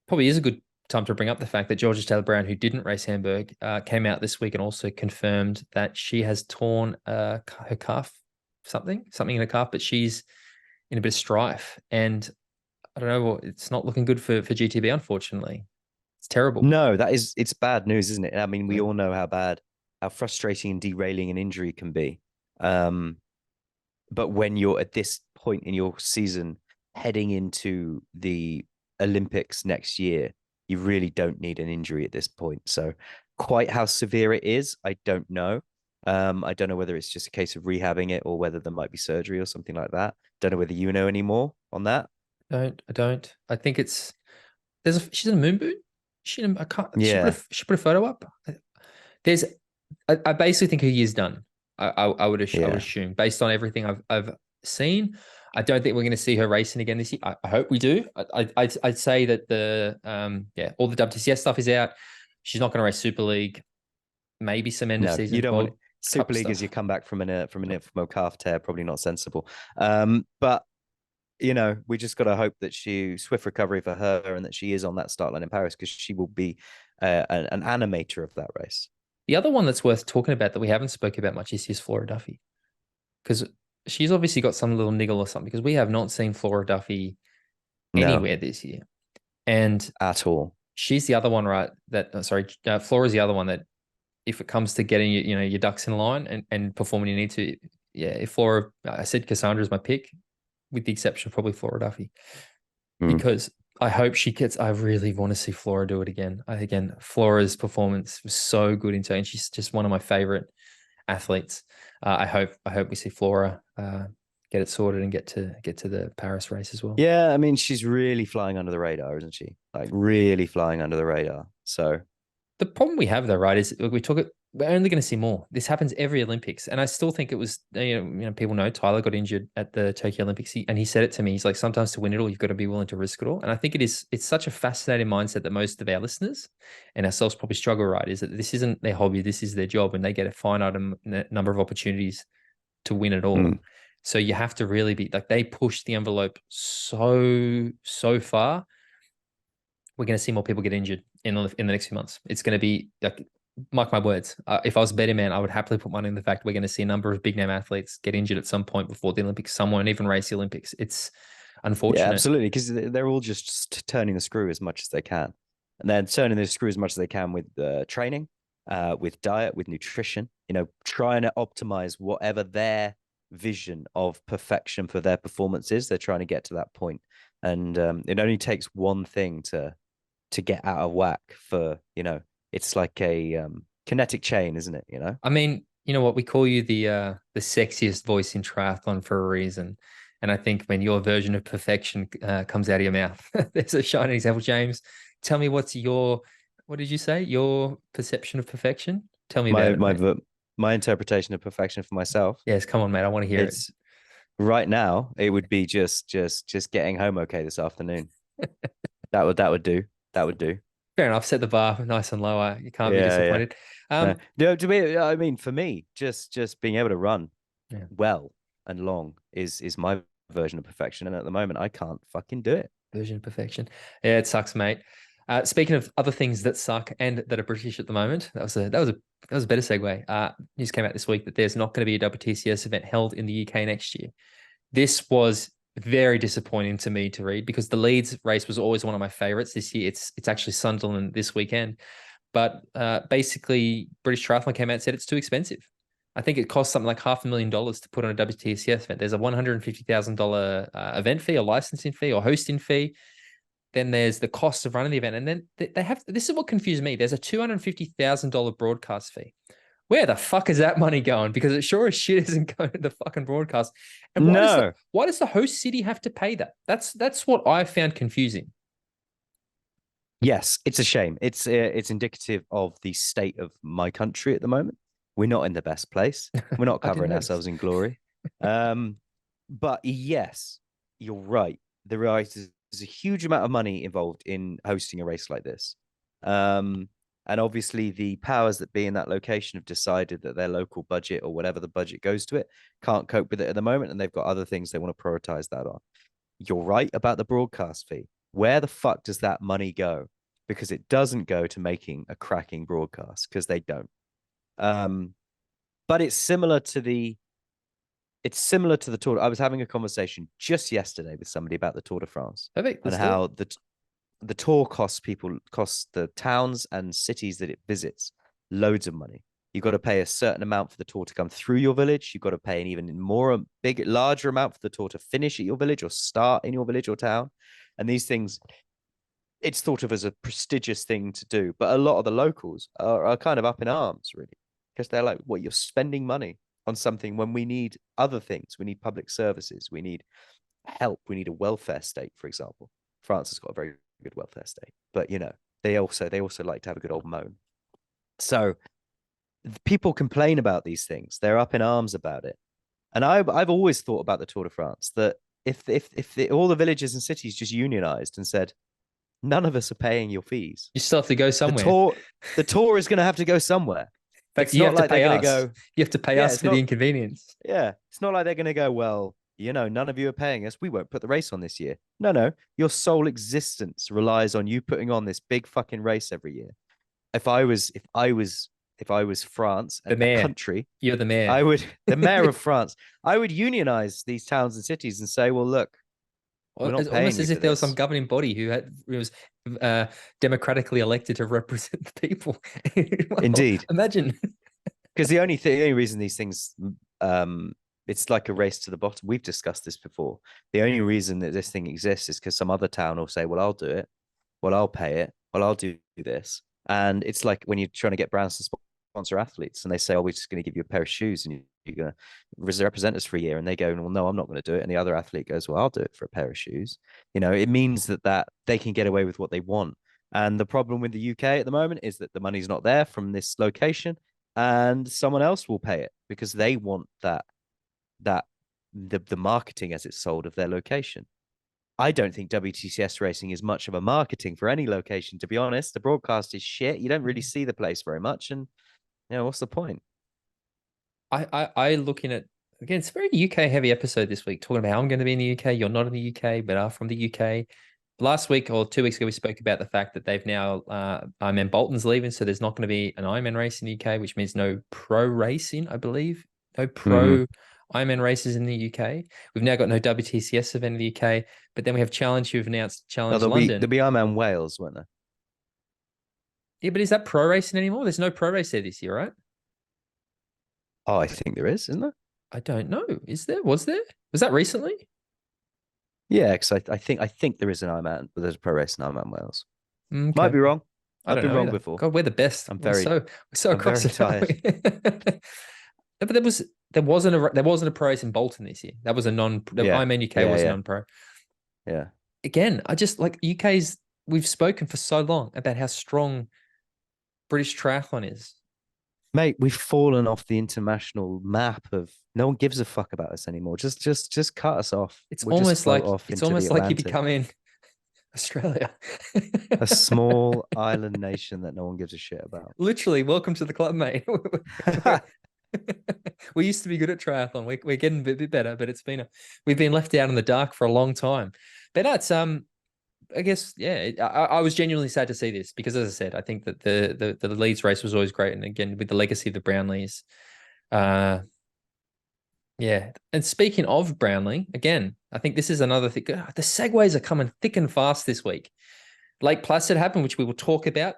A: probably is a good time to bring up the fact that Georgia Taylor Brown, who didn't race Hamburg, came out this week and also confirmed that she has torn her calf, something in her calf, but she's in a bit of strife. And I don't know, it's not looking good for GTB, unfortunately. It's terrible.
B: No, it's bad news, isn't it? I mean, we all know how frustrating and derailing an injury can be. But when you're at this point in your season, heading into the Olympics next year, you really don't need an injury at this point. So quite how severe it is, I don't know. I don't know whether it's just a case of rehabbing it or whether there might be surgery or something like that. Don't know whether you know any more on that.
A: I don't. I think it's she's in a moon boot. I can't.
B: Yeah.
A: She put a photo up. I basically think her year's done. I would assume based on everything I've seen. I don't think we're going to see her racing again this year. I hope we do. I'd say that all the WTCS stuff is out. She's not going to race Super League. Maybe some end of season.
B: You don't want Super League as you come back from an infamo calf tear. Probably not sensible. But you know, we just got to hope that swift recovery for her and that she is on that start line in Paris, because she will be an animator of that race.
A: The other one that's worth talking about that we haven't spoken about much is Flora Duffy, because she's obviously got some little niggle or something, because we have not seen Flora Duffy anywhere this year. And
B: at all.
A: She's the other one, right? Flora's the other one that if it comes to getting your ducks in line and performing you need to, if Flora, I said Cassandra is my pick, with the exception of probably Flora Duffy, because I hope she gets. I really want to see Flora do it again. Flora's performance was so good in turn. She's just one of my favorite athletes. I hope we see Flora get it sorted and get to the Paris race as well.
B: Yeah, I mean, she's really flying under the radar, isn't she? Like really flying under the radar. So
A: the problem we have though, right, is we're only going to see more. This happens every Olympics. And I still think it was, people know Tyler got injured at the Tokyo Olympics. And he said it to me. He's like, sometimes to win it all, you've got to be willing to risk it all. And I think it's such a fascinating mindset that most of our listeners and ourselves probably struggle, right? Is that this isn't their hobby. This is their job. And they get a finite number of opportunities to win it all. So you have to really be like, they push the envelope so far. We're going to see more people get injured in the next few months. It's going to be like, mark my words. If I was a betting man, I would happily put money in the fact we're going to see a number of big name athletes get injured at some point before the Olympics. Some won't even race the Olympics. It's unfortunate.
B: Yeah, absolutely, because they're all just turning the screw as much as they can, and then turning the screw as much as they can with training, with diet, with nutrition. Trying to optimize whatever their vision of perfection for their performance is. They're trying to get to that point, and it only takes one thing to get out of whack for it's like a kinetic chain, isn't it?
A: I mean, you know what, we call you the sexiest voice in triathlon for a reason. And I think when your version of perfection comes out of your mouth, there's a shining example. James, tell me what did you say? Your perception of perfection? Tell me about it.
B: My interpretation of perfection for myself.
A: Yes, come on, mate. I want to hear it.
B: Right now, it would be just getting home okay this afternoon. That would do. That would do.
A: Fair enough. Set the bar nice and low. You can't be disappointed.
B: I mean, for me, just being able to run well and long is my version of perfection. And at the moment, I can't fucking do it.
A: Version of perfection. Yeah, it sucks, mate. Speaking of other things that suck and that are British at the moment, that was a That was a better segue. News came out this week that there's not going to be a WTCS event held in the UK next year. This was very disappointing to me to read because the Leeds race was always one of my favorites this year. It's actually Sunderland this weekend. But basically, British Triathlon came out and said it's too expensive. I think it costs something like $500,000 to put on a WTCS event. There's a $150,000 event fee, a licensing fee, or hosting fee. Then there's the cost of running the event. And then they have, this is what confused me. There's a $250,000 broadcast fee. Where the fuck is that money going? Because it sure as shit isn't going to the fucking broadcast. And why does the host city have to pay that? That's what I found confusing.
B: Yes, it's a shame. It's indicative of the state of my country at the moment. We're not in the best place. We're not covering ourselves in glory. But yes, you're right. There's a huge amount of money involved in hosting a race like this. And obviously the powers that be in that location have decided that their local budget or whatever the budget goes to it can't cope with it at the moment. And they've got other things they want to prioritize that on. You're right about the broadcast fee. Where the fuck does that money go? Because it doesn't go to making a cracking broadcast, because they don't. But it's similar to the Tour. I was having a conversation just yesterday with somebody about the Tour de France and how the Tour costs the towns and cities that it visits loads of money. You've got to pay a certain amount for the Tour to come through your village. You've got to pay an even larger amount for the Tour to finish at your village or start in your village or town. And these things, it's thought of as a prestigious thing to do. But a lot of the locals are kind of up in arms, really, because they're like, well, you're spending money on something when we need other things. We need public services. We need help. We need a welfare state, for example. France has got a very good welfare state, but they also like to have a good old moan. So people complain about these things. They're up in arms about it. And I've always thought about the Tour de France that if all the villages and cities just unionized and said, none of us are paying your fees,
A: you still have to go somewhere.
B: The tour is going to have to go somewhere.
A: In fact, you have to pay us. You have to pay us for the inconvenience.
B: Yeah, it's not like they're going to go, well, none of you are paying us. We won't put the race on this year. No. Your sole existence relies on you putting on this big fucking race every year. If I was France,
A: the mayor,
B: country,
A: you're the mayor.
B: The mayor of France, I would unionize these towns and cities and say, well, look,
A: it's almost as if there was some governing body who was democratically elected to represent the people.
B: Well, indeed.
A: Imagine.
B: Because the only reason these things, it's like a race to the bottom. We've discussed this before. The only reason that this thing exists is because some other town will say, well, I'll do it. Well, I'll pay it. Well, I'll do this. And it's like when you're trying to get brands to sponsor athletes and they say, oh, we're just going to give you a pair of shoes and you're going to represent us for a year. And they go, well, no, I'm not going to do it. And the other athlete goes, well, I'll do it for a pair of shoes. It means that they can get away with what they want. And the problem with the UK at the moment is that the money's not there from this location and someone else will pay it because they want the marketing as it's sold of their location. I don't think WTCS racing is much of a marketing for any location, to be honest. The broadcast is shit. You don't really see the place very much. And what's the point?
A: I looking at, again, it's a very UK heavy episode this week, talking about how I'm going to be in the UK. You're not in the UK, but are from the UK. Last week or 2 weeks ago, we spoke about the fact that they've now, Ironman Bolton's leaving. So there's not going to be an Ironman race in the UK, which means no pro racing, I believe. No pro Ironman races in the UK. We've now got no WTCS event in the UK, but then we have Challenge, who've announced Challenge London.
B: There'll be Ironman Wales, won't there?
A: Yeah, but is that pro racing anymore? There's no pro race there this year, right?
B: Oh, I think there is, isn't there?
A: I don't know. Is there? Was there? Was that recently?
B: Yeah, because I think there is an Ironman, but there's a pro race in Ironman Wales.
A: Okay.
B: Might be wrong.
A: I've been wrong before. God, we're the best. I'm so across it. Tired. But there wasn't a pro race in Bolton this year. That was a Ironman UK was a non-pro.
B: Yeah.
A: Again, I just like UK's. We've spoken for so long about how strong British triathlon is.
B: Mate, we've fallen off the international map of no one gives a fuck about us anymore. Just cut us off.
A: It's almost like you become in Australia.
B: A small island nation that no one gives a shit about.
A: Literally, welcome to the club, mate. We used to be good at triathlon. We're getting a bit better, but we've been left out in the dark for a long time. But no, it's I guess, yeah, I was genuinely sad to see this because, as I said, I think that the Leeds race was always great. And again, with the legacy of the Brownlees, yeah. And speaking of Brownlee, again, I think this is another thing. The segues are coming thick and fast this week. Lake Placid happened, which we will talk about.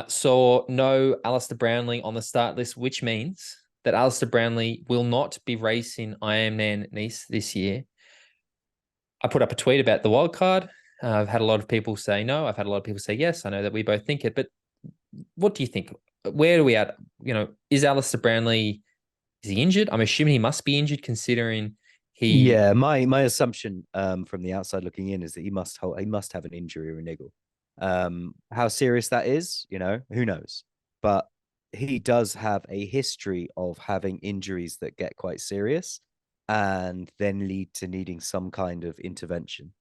A: Saw no Alistair Brownlee on the start list, which means that Alistair Brownlee will not be racing Ironman Nice this year. I put up a tweet about the wild card. I've had a lot of people say no. I've had a lot of people say yes. I know that we both think it, but what do you think? Where are we at? You know, is Alistair Brownlee, is he injured? I'm assuming he must be injured considering he.
B: Yeah, my assumption from the outside looking in is that he must have an injury or a niggle. How serious that is, you know, who knows? But he does have a history of having injuries that get quite serious and then lead to needing some kind of intervention.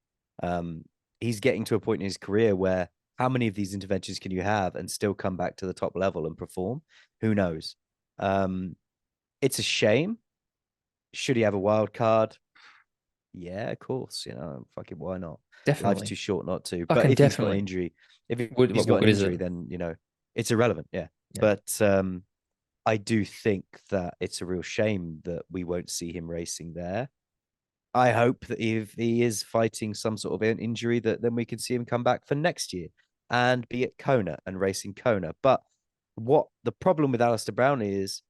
B: He's getting to a point in his career where how many of these interventions can you have and still come back to the top level and perform? Who knows? It's a shame. Should he have a wild card? Yeah, of course. You know, fucking why not?
A: Definitely.
B: Life's too short not to.
A: Fucking
B: But if he's got
A: definitely.
B: an injury, if he's
A: What
B: got an
A: is
B: injury,
A: it?
B: then you know it's irrelevant. Yeah.
A: Yeah.
B: But I do think that it's a real shame that we won't see him racing there. I hope that if he is fighting some sort of an injury, that then we can see him come back for next year and be at Kona and racing Kona. But what the problem with Alistair Brownlee is,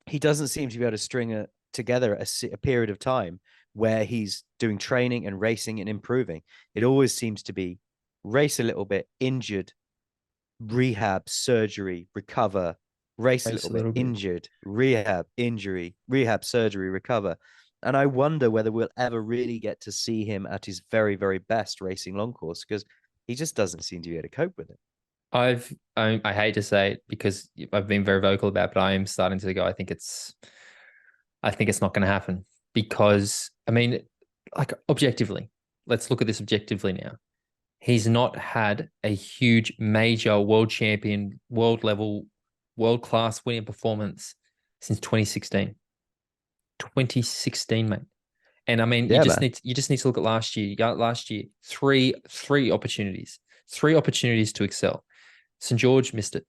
B: he doesn't seem to be able to string together a period of time where he's doing training and racing and improving. It always seems to be race a little bit, injured, rehab, surgery, recover, race a little bit, injured, rehab, injury, rehab, surgery, recover. And I wonder whether we'll ever really get to see him at his very, very best racing long course, because he just doesn't seem to be able to cope with it.
A: I hate to say it because I've been very vocal about it, but I am starting to go, I think it's not going to happen because, I mean, like objectively, let's look at this objectively now. He's not had a huge major world champion, world level, world class winning performance since 2016. 2016, mate. And I mean, you just need to look at last year. You got last year, three opportunities to excel. St. George missed it.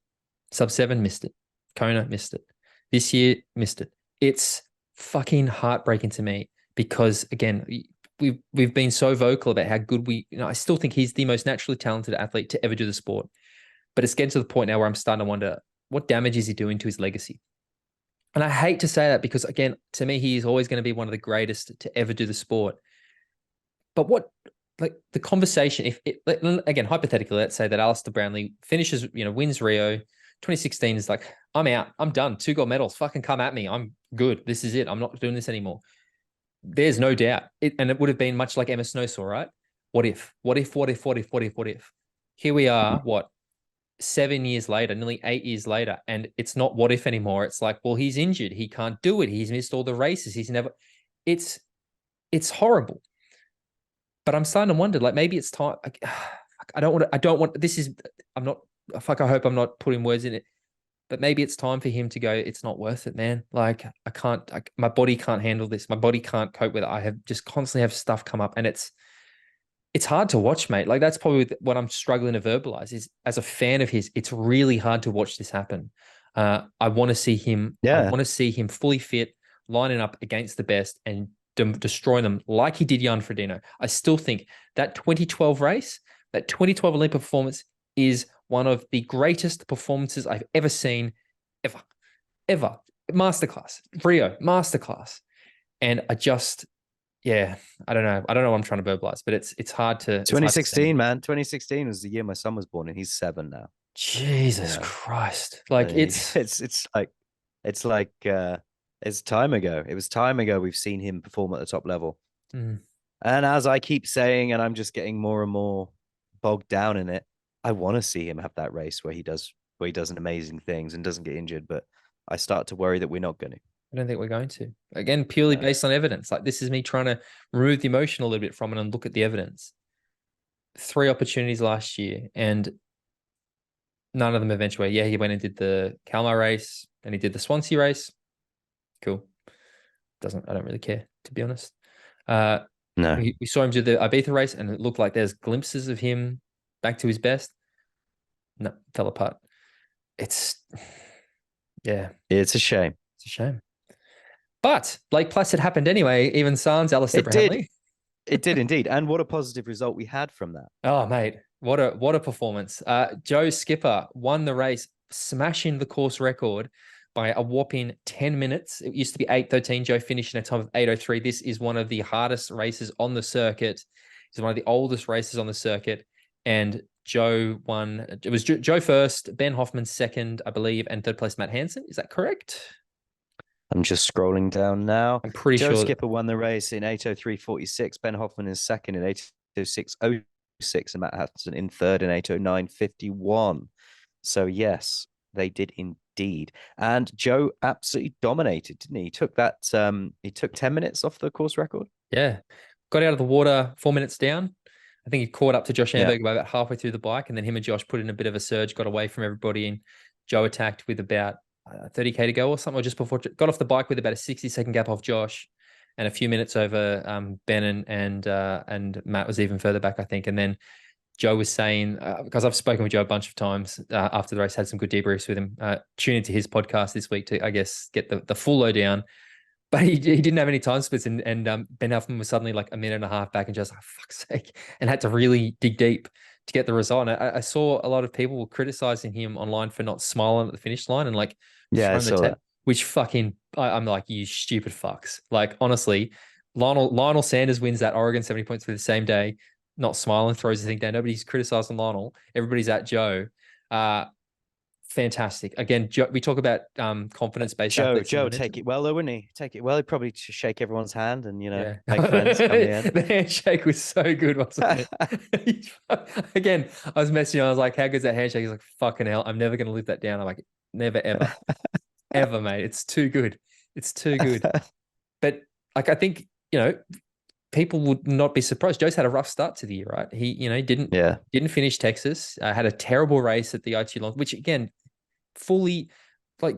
A: Sub 7 missed it. Kona missed it. This year missed it. It's fucking heartbreaking to me because, again, we've been so vocal about how good I still think he's the most naturally talented athlete to ever do the sport. But it's getting to the point now where I'm starting to wonder, what damage is he doing to his legacy? And I hate to say that because, again, to me, he is always going to be one of the greatest to ever do the sport. But what, like the conversation, again, hypothetically, let's say that Alistair Brownlee finishes, wins Rio, 2016 is like, I'm out, I'm done, 2 gold medals, fucking come at me, I'm good, this is it, I'm not doing this anymore. There's no doubt. And it would have been much like Emma Snowsaw, right? What if? Here we are, 7 years later, nearly 8 years later, and it's not what if anymore. It's like, well, he's injured. He can't do it. He's missed all the races. It's horrible. But I'm starting to wonder, like, maybe it's time. I hope I'm not putting words in it, but maybe it's time for him to go, it's not worth it, man. Like, my body can't handle this. My body can't cope with it. I have just constantly have stuff come up, and it's hard to watch, mate. Like, that's probably what I'm struggling to verbalize is, as a fan of his, it's really hard to watch this happen. I want to see him. Yeah. I want to see him fully fit, lining up against the best and destroying them like he did Jan Frodeno. I still think that 2012 race, that 2012 Olympic performance is one of the greatest performances I've ever seen, ever. Masterclass. Rio, masterclass. And I don't know. I don't know what I'm trying to verbalize, but it's hard to.
B: 2016, man. 2016 was the year my son was born, and he's 7 now.
A: Jesus Christ! Like it's
B: time ago. It was time ago we've seen him perform at the top level.
A: Mm.
B: And as I keep saying, and I'm just getting more and more bogged down in it, I want to see him have that race where he does amazing things and doesn't get injured. But I start to worry that we're not going to.
A: I don't think we're going to. Again, purely based on evidence. Like, this is me trying to remove the emotion a little bit from it and look at the evidence. 3 opportunities last year, and none of them eventually. Yeah, he went and did the Kalmar race, and he did the Swansea race. Cool. I don't really care, to be honest.
B: No,
A: We saw him do the Ibiza race, and it looked like there's glimpses of him back to his best. No, fell apart. It's yeah,
B: it's a shame.
A: it's a shame. But Lake Placid happened anyway. Even sans Alistair
B: It did.
A: Brownlee.
B: It did indeed. And what a positive result we had from that.
A: Oh, mate, what a performance. Joe Skipper won the race, smashing the course record by a whopping 10 minutes. It used to be 8:13. Joe finished in a time of 8:03. This is one of the hardest races on the circuit. It's one of the oldest races on the circuit. And Joe won. It was Joe first, Ben Hoffman second, I believe, and third place Matt Hansen. Is that correct?
B: I'm just scrolling down now.
A: I'm pretty
B: Joe
A: sure
B: Skipper won the race in 8:03.46. Ben Hoffman is second in 8:06.06, and Matt Hansen in third in 8:09.51. So yes, they did indeed. And Joe absolutely dominated, didn't he? He took 10 minutes off the course record.
A: Yeah. Got out of the water 4 minutes down. I think he caught up to Josh Hamburg about halfway through the bike, and then him and Josh put in a bit of a surge, got away from everybody, and Joe attacked with about 30K to go or something, or just before, got off the bike with about a 60-second gap off Josh and a few minutes over Ben and Matt was even further back, I think. And then Joe was saying, because I've spoken with Joe a bunch of times after the race, had some good debriefs with him. Tune into his podcast this week to, I guess, get the full lowdown. But he didn't have any time splits, and Ben Hoffman was suddenly like a minute and a half back and just like, fuck's sake, and had to really dig deep to get the result. And I saw a lot of people were criticizing him online for not smiling at the finish line and like
B: I saw that.
A: which fucking I'm like, you stupid fucks. Like honestly, Lionel Sanders wins that Oregon 70 points for the same day, not smiling, throws the thing down. Nobody's criticizing Lionel. Everybody's at Joe. Fantastic. Again, Joe, we talk about confidence-based athletes.
B: Joe, take it well, though, wouldn't he? Take it well. He'd probably shake everyone's hand and, make friends come the end.
A: The handshake was so good, wasn't it? Again, I was messaging. I was like, how good's that handshake? He's like, fucking hell, I'm never going to live that down. I'm like, never, ever, ever, mate. It's too good. It's too good. But like, I think, people would not be surprised. Joe's had a rough start to the year, right? He, didn't finish Texas, had a terrible race at the ITU Long, which again, fully like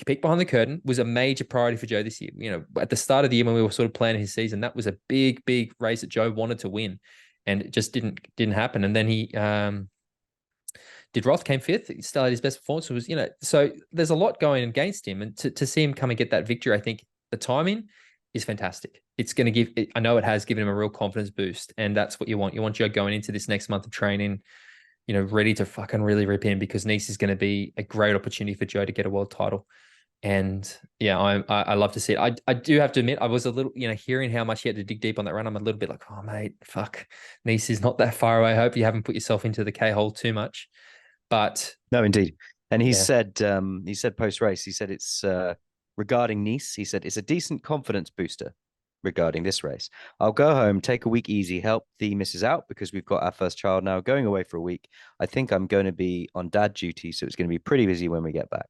A: peek behind the curtain, was a major priority for Joe this year. At the start of the year when we were sort of planning his season, that was a big, big race that Joe wanted to win, and it just didn't happen. And then he did Roth, came fifth. He still had his best performance. It was, so there's a lot going against him, and to see him come and get that victory, I think the timing is fantastic. It's going to give, I know it has given him a real confidence boost, and that's what you want. You want Joe going into this next month of training, ready to fucking really rip in, because Nice is going to be a great opportunity for Joe to get a world title. And yeah, I love to see it. I do have to admit, I was a little, hearing how much he had to dig deep on that run, I'm a little bit like, oh mate, fuck, Nice is not that far away. I hope you haven't put yourself into the K-hole too much. But
B: no, indeed. And he said post-race, he said it's regarding Nice, he said it's a decent confidence booster regarding this race. I'll go home, take a week easy, help the missus out because we've got our first child now, going away for a week. I think I'm going to be on dad duty, so it's going to be pretty busy when we get back.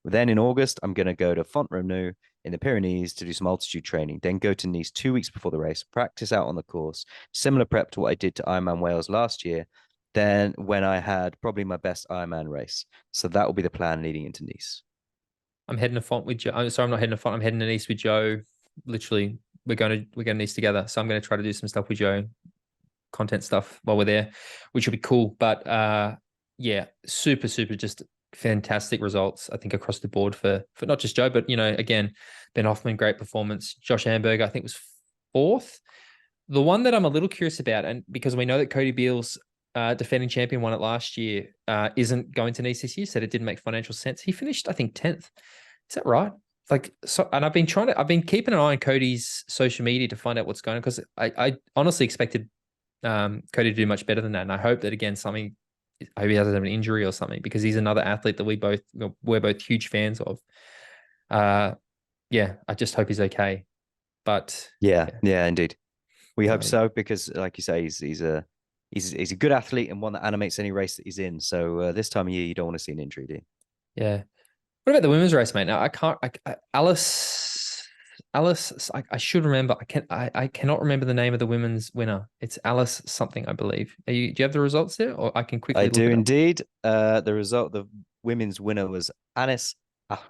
B: Then in August, I'm going to go to Font-Romeu in the Pyrenees to do some altitude training, then go to Nice 2 weeks before the race, practice out on the course, similar prep to what I did to Ironman Wales last year, then when I had probably my best Ironman race. So that will be the plan leading into Nice.
A: I'm heading to Font with Joe. I'm not heading to Font. I'm heading to Nice with Joe. Literally, we're going to Nice together. So I'm going to try to do some stuff with Joe, content stuff while we're there, which will be cool. But yeah, super, just fantastic results, I think, across the board for not just Joe, but, again, Ben Hoffman, great performance. Josh Hamburg, I think, was fourth. The one that I'm a little curious about, and because we know that Cody Beals, defending champion, won it last year, isn't going to Nice this year, said it didn't make financial sense. He finished, I think, 10th. Is that right? And I've been keeping an eye on Cody's social media to find out what's going on, because I honestly expected Cody to do much better than that. And I hope that, again, I hope he doesn't have an injury or something, because he's another athlete that we're both huge fans of. Yeah, I just hope he's okay. But
B: yeah, indeed. We hope so, because like you say, he's a good athlete and one that animates any race that he's in. So this time of year, you don't want to see an injury, do you?
A: Yeah. What about the women's race, mate? Now Alice, I should remember. I cannot remember the name of the women's winner. It's Alice something, I believe. Do you have the results there, or I can quickly?
B: I do indeed. The women's winner was Anis, not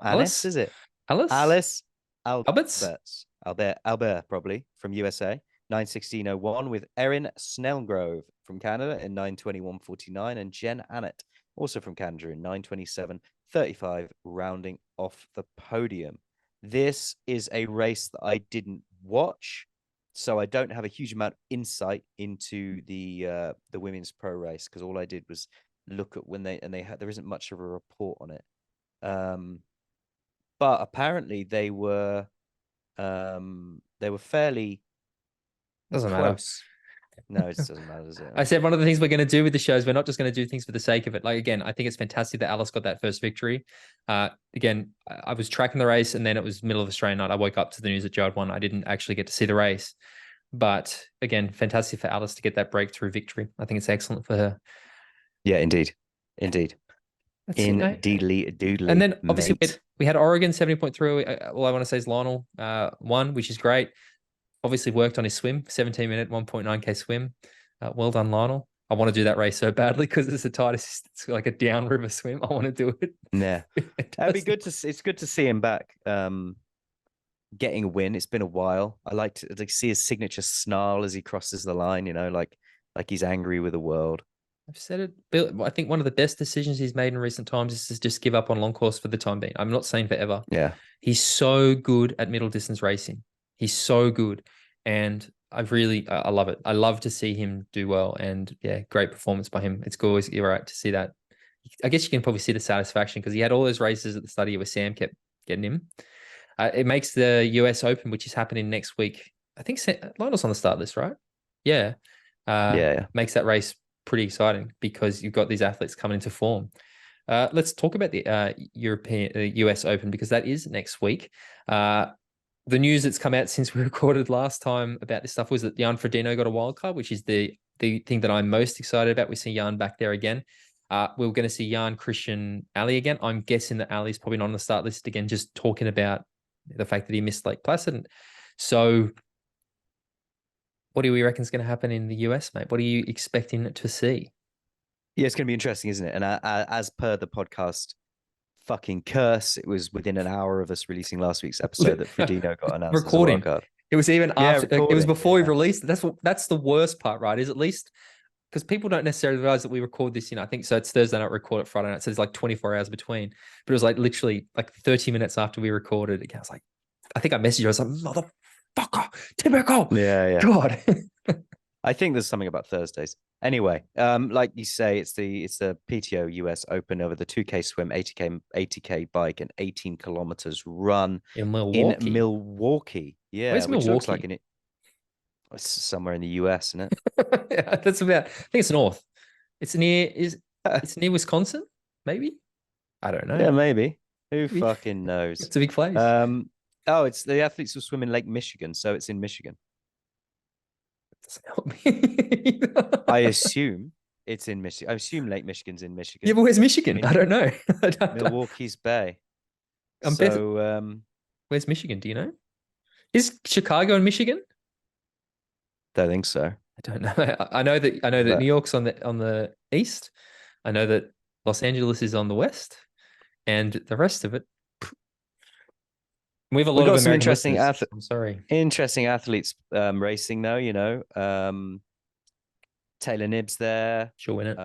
B: Anis, is it?
A: Alice
B: Alice
A: Alberts.
B: Albert probably from USA, 9:16.01, with Erin Snellgrove from Canada in 9:21.49, and Jen Annett, also from Canada, in 9:27.35, rounding off the podium. This is a race that I didn't watch, so I don't have a huge amount of insight into the women's pro race, because all I did was look at when there isn't much of a report on it. But apparently they were fairly
A: Doesn't
B: close.
A: matter.
B: No, it doesn't matter, does it?
A: I said one of the things we're going to do with the show is we're not just going to do things for the sake of it. Like, again, I think it's fantastic that Alice got that first victory. Again, I was tracking the race, and then it was middle of Australian night. I woke up to the news that Jared won. I didn't actually get to see the race. But again, fantastic for Alice to get that breakthrough victory. I think it's excellent for her.
B: Yeah, indeed. Indeed.
A: And then obviously we had Oregon 70.3. All I want to say is Lionel won, which is great. Obviously worked on his swim, 17-minute 1.9K swim. Well done, Lionel. I want to do that race so badly because it's the tightest. It's like a downriver swim. I want to do it.
B: Yeah, that'd be good to see. It's good to see him back, getting a win. It's been a while. I like to see his signature snarl as he crosses the line. Like he's angry with the world.
A: I've said it, Bill. I think one of the best decisions he's made in recent times is to just give up on long course for the time being. I'm not saying forever.
B: Yeah,
A: he's so good at middle distance racing. He's so good, and I love it. I love to see him do well, and yeah, great performance by him. It's always right to see that. I guess you can probably see the satisfaction because he had all those races at the start of the year where Sam kept getting him. It makes the US Open, which is happening next week. I think Lionel's on the start list, right? Yeah.
B: Yeah.
A: Makes that race pretty exciting because you've got these athletes coming into form. Let's talk about the US Open because that is next week. The news that's come out since we recorded last time about this stuff was that Jan Frodeno got a wild card, which is the thing that I'm most excited about. We see Jan back there again. We're going to see Jan, Christian, Ali again. I'm guessing that Ali's probably not on the start list again, just talking about the fact that he missed Lake Placid. So what do we reckon is going to happen in the US, mate? What are you expecting to see?
B: Yeah, it's going to be interesting, isn't it? And as per the podcast fucking curse, it was within an hour of us releasing last week's episode that Frodeno got announced
A: recording.
B: as a wild card.
A: It was even after. It was before we released it. That's the worst part, right? Is at least because people don't necessarily realize that we record this. I think so. It's Thursday night, record it Friday night. So there's like 24 hours between. But it was like literally like 30 minutes after we recorded it. I was like, I think I messaged you. I was like, motherfucker, typical.
B: Yeah.
A: God.
B: I think there's something about Thursdays. Anyway, like you say, it's the PTO US Open over the 2K swim, 80K bike, and 18 kilometers run
A: in Milwaukee.
B: Yeah,
A: where's
B: which
A: Milwaukee?
B: looks like it's somewhere in the US, isn't it?
A: Yeah, that's about. I think it's north. It's near Wisconsin, maybe. I don't know.
B: Yeah, maybe. Who fucking knows?
A: It's a big place.
B: It's the athletes will swim in Lake Michigan, so it's in Michigan.
A: Doesn't help me.
B: I assume it's in Michigan. I assume Lake Michigan's in Michigan.
A: Yeah, but where's Michigan? I don't know.
B: Milwaukee's Bay.
A: Where's Michigan? Do you know? Is Chicago in Michigan?
B: Don't think so.
A: I don't know. I know that New York's on the east. I know that Los Angeles is on the west, and the rest of it. We have a lot of American I'm sorry.
B: Interesting athletes racing though, Taylor Nibbs there.
A: Sure win it.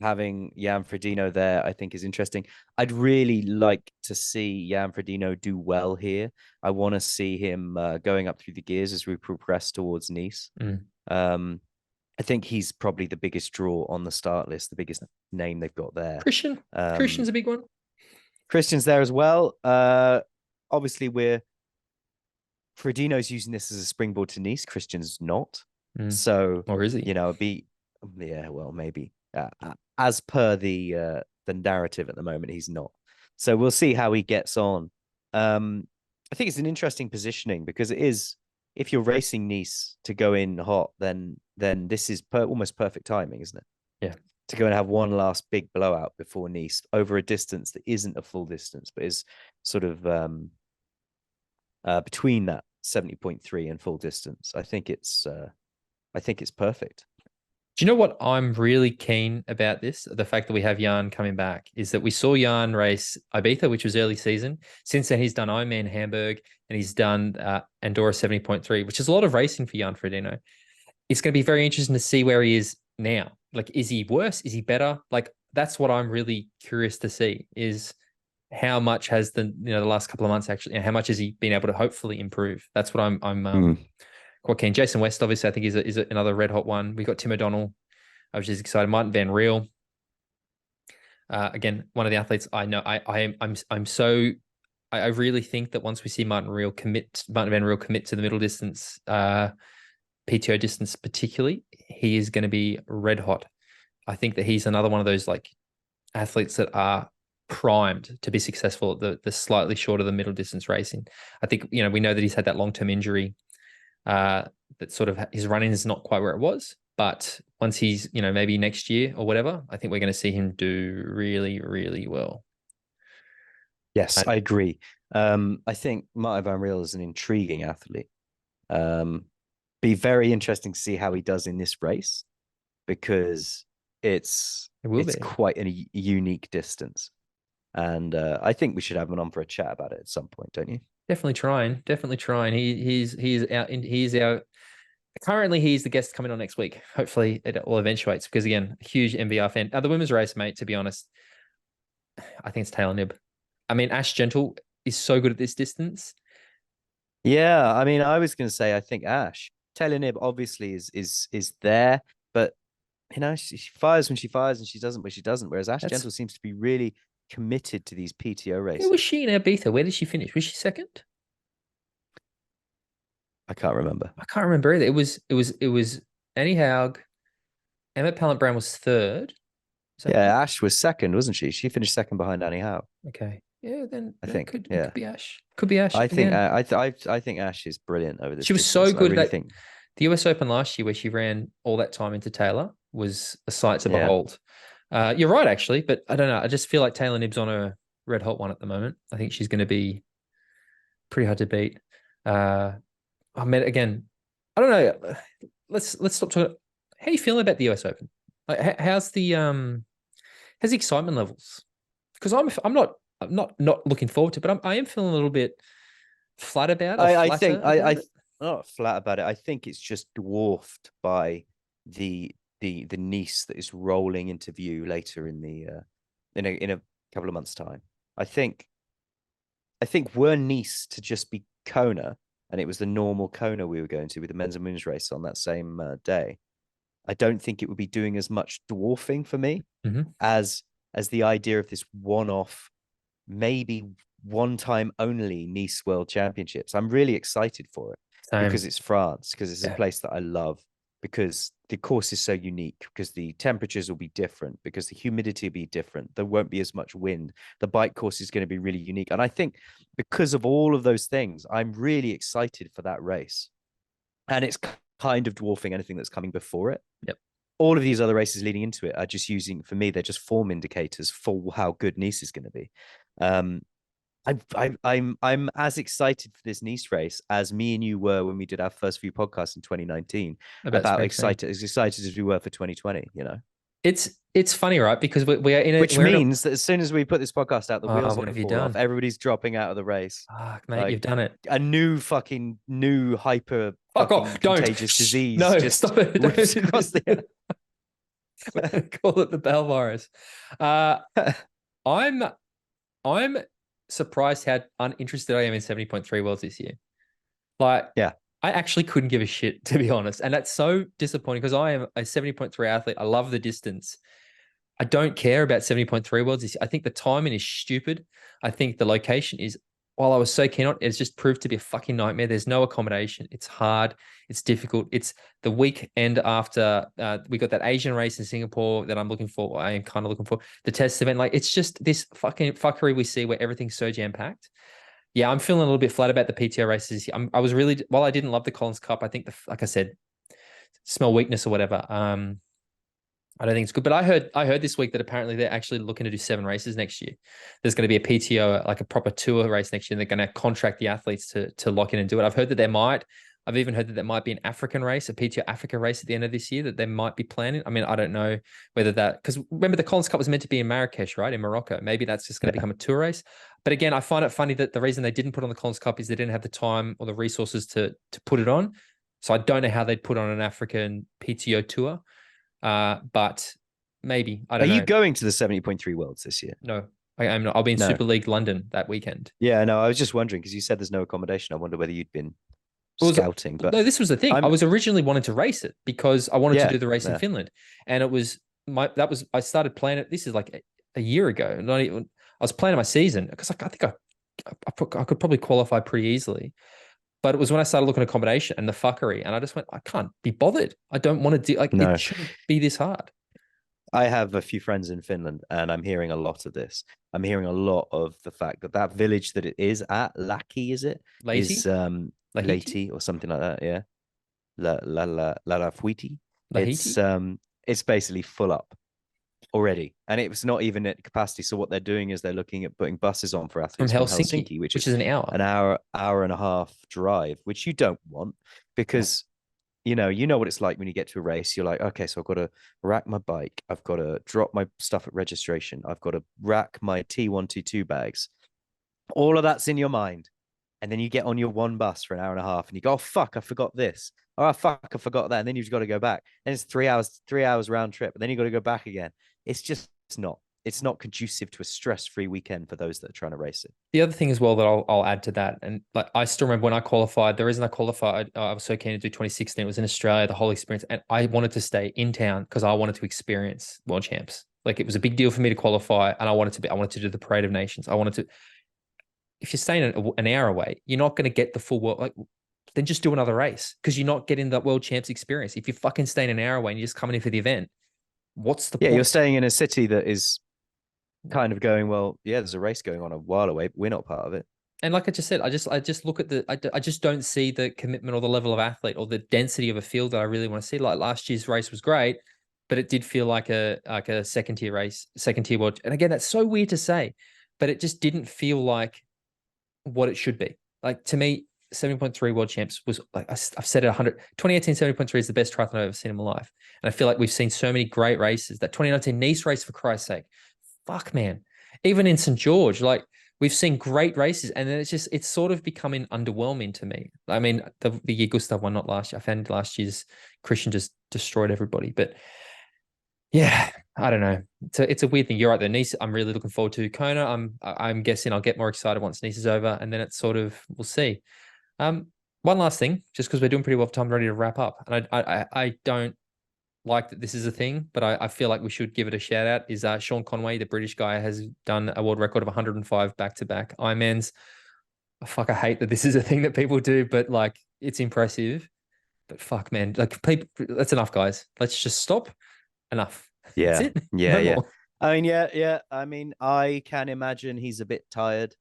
B: Having Jan Frodeno there, I think is interesting. I'd really like to see Jan Frodeno do well here. I want to see him going up through the gears as we progress towards Nice. I think he's probably the biggest draw on the start list, the biggest name they've got there.
A: Christian's a big one.
B: Christian's there as well. Obviously, Frodeno's using this as a springboard to Nice. Christian's not. So,
A: or is he?
B: Maybe. As per the narrative at the moment, he's not. So we'll see how he gets on. I think it's an interesting positioning because it is, if you're racing Nice to go in hot, then this is almost perfect timing, isn't it?
A: Yeah.
B: To go and have one last big blowout before Nice over a distance that isn't a full distance, but is sort of between that 70.3 and full distance. I think it's perfect.
A: Do you know what I'm really keen about this? The fact that we have Jan coming back is that we saw Jan race Ibiza, which was early season. Since then, he's done IronMan Hamburg and he's done Andorra 70.3, which is a lot of racing for Jan Frodeno. It's going to be very interesting to see where he is now. Like, is he worse? Is he better? Like, that's what I'm really curious to see is how much has the last couple of months actually, how much has he been able to hopefully improve? That's what I'm quite keen. Jason West, obviously, I think is another red hot one. We got Tim O'Donnell. I was just excited. Martin Van Riel. Again, one of the athletes I know. I really think that once we see Martin Van Riel commit to the middle distance, PTO distance particularly, he is going to be red hot. I think that he's another one of those like athletes that are primed to be successful at the slightly shorter the middle distance racing. I think, we know that he's had that long-term injury, that sort of his running is not quite where it was, but once he's, maybe next year or whatever, I think we're going to see him do really, really well.
B: Yes, I agree. I think Martin Van Riel is an intriguing athlete. Be very interesting to see how he does in this race, because it's quite a unique distance. And I think we should have him on for a chat about it at some point, don't you?
A: Definitely trying. He's out. Currently, he's the guest coming on next week. Hopefully, it all eventuates, because again, huge MVR fan. The women's race, mate. To be honest, I think it's Taylor Knibb. I mean, Ash Gentle is so good at this distance.
B: Yeah, I mean, I was going to say I think Ash. Taylor Knibb obviously is there, but she fires when she fires and she doesn't when she doesn't. Whereas Ash Gentle seems to be really committed to these PTO races.
A: Where was she in Ibiza? Where did she finish? Was she second?
B: I can't remember.
A: I can't remember either. It was Annie Haug. Emma Pallant-Brown was third.
B: Yeah, Ash was second, wasn't she? She finished second behind Annie Haug.
A: Okay. Yeah, then
B: I think
A: could be Ash. Could be Ash.
B: I think I think Ash is brilliant over this.
A: She was so good. The US Open last year, where she ran all that time into Taylor, was a sight to behold. You're right, actually, but I don't know. I just feel like Taylor Knibb's on a red hot one at the moment. I think she's going to be pretty hard to beat. I mean, again, I don't know. Let's stop talking. How are you feeling about the US Open? Like, how's the excitement levels? Because I'm not looking forward to it, but I am feeling a little bit flat about it.
B: I think I'm not flat about it. I think it's just dwarfed by the Nice that is rolling into view later in the in a couple of months' time. I think were Nice to just be Kona, and it was the normal Kona we were going to with the men's and women's race on that same day, I don't think it would be doing as much dwarfing for me as the idea of this one-off, maybe one-time only Nice World Championships. I'm really excited for it. Because it's France, because it's a place that I love, because the course is so unique, because the temperatures will be different, because the humidity will be different. There won't be as much wind. The bike course is going to be really unique. And I think because of all of those things, I'm really excited for that race. And it's kind of dwarfing anything that's coming before it.
A: Yep.
B: All of these other races leading into it are just for me, they're just form indicators for how good Nice is going to be. I'm as excited for this Nice race as me and you were when we did our first few podcasts in 2019 about as excited as we were for 2020.
A: It's funny, right? Because we are in
B: which means that as soon as we put this podcast out, the wheels are going to fall off.
A: Done?
B: Everybody's dropping out of the race.
A: Mate, you've done it.
B: A new hyper contagious disease.
A: No,
B: just
A: stop it.
B: Across the
A: call it the Bell virus. I'm surprised how uninterested I am in 70.3 Worlds this year. Like, I actually couldn't give a shit, to be honest. And that's so disappointing, because I am a 70.3 athlete. I love the distance. I don't care about 70.3 Worlds this year. I think the timing is stupid. I think the location is, while I was so keen on it, it's just proved to be a fucking nightmare. There's no accommodation. It's hard. It's difficult. It's the weekend after we got that Asian race in Singapore that I'm looking for. I am kind of looking for the test event. Like, it's just this fucking fuckery we see where everything's so jam-packed. Yeah, I'm feeling a little bit flat about the PTO races. I was really, while I didn't love the Collins Cup, I think like I said, smell weakness or whatever. I don't think it's good. But I heard this week that apparently they're actually looking to do 7 races next year. There's going to be a PTO, like a proper tour race next year. And they're going to contract the athletes to lock in and do it. I've heard that they might I've even heard that there might be an African race, a PTO Africa race at the end of this year that they might be planning. I mean, I don't know whether that, because remember the Collins Cup was meant to be in Marrakesh, right? In Morocco. Maybe that's just going to become a tour race. But again, I find it funny that the reason they didn't put on the Collins Cup is they didn't have the time or the resources to put it on. So I don't know how they'd put on an African PTO tour. But maybe, I don't know.
B: Are you going to the 70.3 Worlds this year?
A: No, I'm not. I'll be in Super League London that weekend.
B: Yeah, no, I was just wondering because you said there's no accommodation. I wonder whether you'd been scouting. But
A: no, this was the thing. I was originally wanting to race it because I wanted to do the race in Finland, and it was I started planning it. This is like a year ago. Not even I was planning my season because I think I could probably qualify pretty easily. But it was when I started looking at accommodation and the fuckery, and I just went, I can't be bothered. I don't want to do it shouldn't be this hard.
B: I have a few friends in Finland, and I'm hearing a lot of this. I'm hearing a lot of the fact that village that it is at, Laki, is it?
A: Lahti?
B: Is Lahti or something like that, yeah. La Fuiti. It's basically full up already, and it was not even at capacity. So what they're doing is they're looking at putting buses on for athletes from Helsinki, which is
A: an
B: hour and a half drive, which you don't want because you know what it's like when you get to a race. You're like, okay, so I've got to rack my bike, I've got to drop my stuff at registration, I've got to rack my T122 bags. All of that's in your mind, and then you get on your one bus for an hour and a half, and you go, oh fuck, I forgot this. Oh fuck, I forgot that. And then you've got to go back, and it's 3 hours round trip, and then you got to go back again. It's not conducive to a stress-free weekend for those that are trying to race it.
A: The other thing as well that I'll add to that, and like I still remember when I qualified, the reason I qualified, I was so keen to do 2016. It was in Australia, the whole experience, and I wanted to stay in town because I wanted to experience World Champs. Like it was a big deal for me to qualify, and I wanted to do the Parade of Nations. If you're staying an hour away, you're not going to get the full world. Like, then just do another race because you're not getting the World Champs experience. If you're fucking staying an hour away and you're just coming in for the event, what's the point?
B: You're staying in a city that is kind of going, well, yeah, there's a race going on a while away, but we're not part of it.
A: And like I just said, I just look at I just don't see the commitment or the level of athlete or the density of a field that I really want to see. Like last year's race was great, but it did feel like a second tier race, second tier world. And again, that's so weird to say, but it just didn't feel like what it should be. Like to me, 70.3 World Champs was like I've said it 2018 70.3 is the best triathlon I've ever seen in my life. And I feel like we've seen so many great races. That 2019 Nice race, for Christ's sake. Fuck, man. Even in St. George, like we've seen great races, and then it's sort of becoming underwhelming to me. I mean, the year Gustav won, not last year. I found last year's Christian just destroyed everybody. But yeah, I don't know. It's a weird thing. You're right there. Nice, I'm really looking forward to. Kona, I'm guessing I'll get more excited once Nice is over, and then it's sort of we'll see. One last thing, just because we're doing pretty well for time, ready to wrap up. And I don't like that this is a thing, but I feel like we should give it a shout out. Is Sean Conway, the British guy, has done a world record of 105 back-to-back Ironmans. I hate that this is a thing that people do, but like it's impressive. But fuck, man, like people, that's enough, guys. Let's just stop. Enough.
B: Yeah.
A: That's it.
B: Yeah.
A: No more.
B: I mean, yeah. I mean, I can imagine he's a bit tired.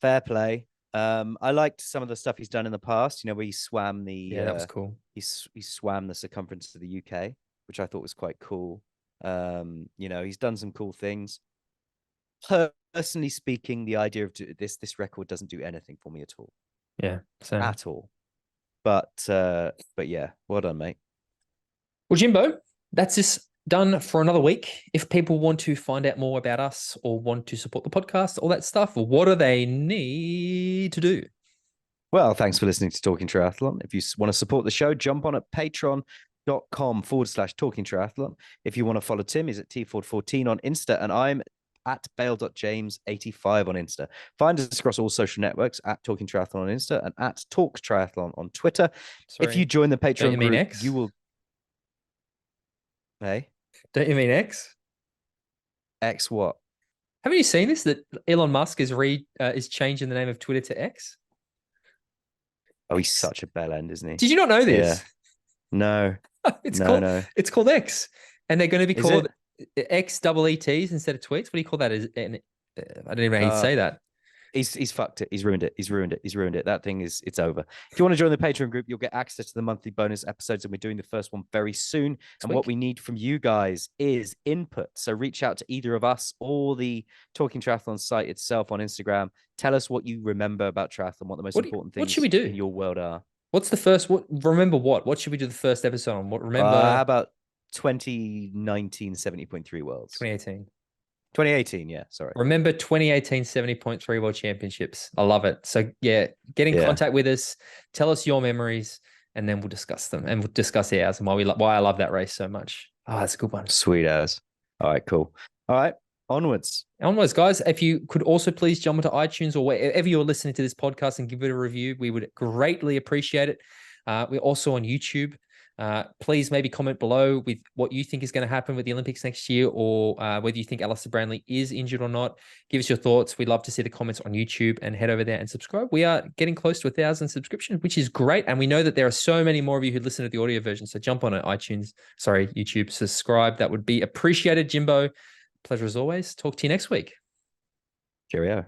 B: Fair play. I liked some of the stuff he's done in the past, where he swam
A: that was cool.
B: He swam the circumference of the UK, which I thought was quite cool. He's done some cool things. Personally speaking, the idea of this record doesn't do anything for me at all.
A: Yeah, same.
B: At all. But yeah, well done, mate.
A: Well, Jimbo, that's just done for another week. If people want to find out more about us or want to support the podcast, all that stuff, what do they need to do?
B: Well, thanks for listening to Talking Triathlon. If you want to support the show, jump on at patreon.com/Talking Triathlon. If you want to follow Tim, he's at tford14 on Insta, and I'm at bale.james85 on Insta. Find us across all social networks at Talking Triathlon on Insta and at Talk Triathlon on Twitter.
A: Sorry.
B: If you join the Patreon group,
A: X?
B: you will... Hey?
A: Don't you mean X?
B: X what?
A: Haven't you seen this? That Elon Musk is changing the name of Twitter to X?
B: Oh, he's such a bell end, isn't he?
A: Did you not know this?
B: Yeah. No.
A: No. It's called X, and they're going to be called XEETs instead of tweets. What do you call that? I don't even know how you say that.
B: He's fucked it. He's ruined it. That thing it's over. If you want to join the Patreon group, you'll get access to the monthly bonus episodes, and we're doing the first one very soon. And what we need from you guys is input. So reach out to either of us or the Talking Triathlon site itself on Instagram. Tell us what you remember about triathlon, what the most important things
A: should we do
B: in your world are.
A: What's the first? What should we do the first episode on? What remember?
B: How about 2019 70.3 Worlds?
A: 2018.
B: 2018, yeah, sorry.
A: Remember 2018 70.3 World Championships. I love it. So yeah, get in contact with us. Tell us your memories, and then we'll discuss them, and we'll discuss ours and why I love that race so much. Oh, that's a good one.
B: Sweet as. All right, cool. All right, onwards,
A: guys. If you could also please jump into iTunes or wherever you're listening to this podcast and give it a review, we would greatly appreciate it. We're also on YouTube. Please maybe comment below with what you think is going to happen with the Olympics next year, or whether you think Alistair Brownlee is injured or not. Give us your thoughts. We'd love to see the comments on YouTube, and head over there and subscribe. We are getting close to 1,000 subscriptions, which is great. And we know that there are so many more of you who listen to the audio version. So jump on YouTube, subscribe. That would be appreciated, Jimbo. Pleasure as always. Talk to you next week.
B: Cheerio.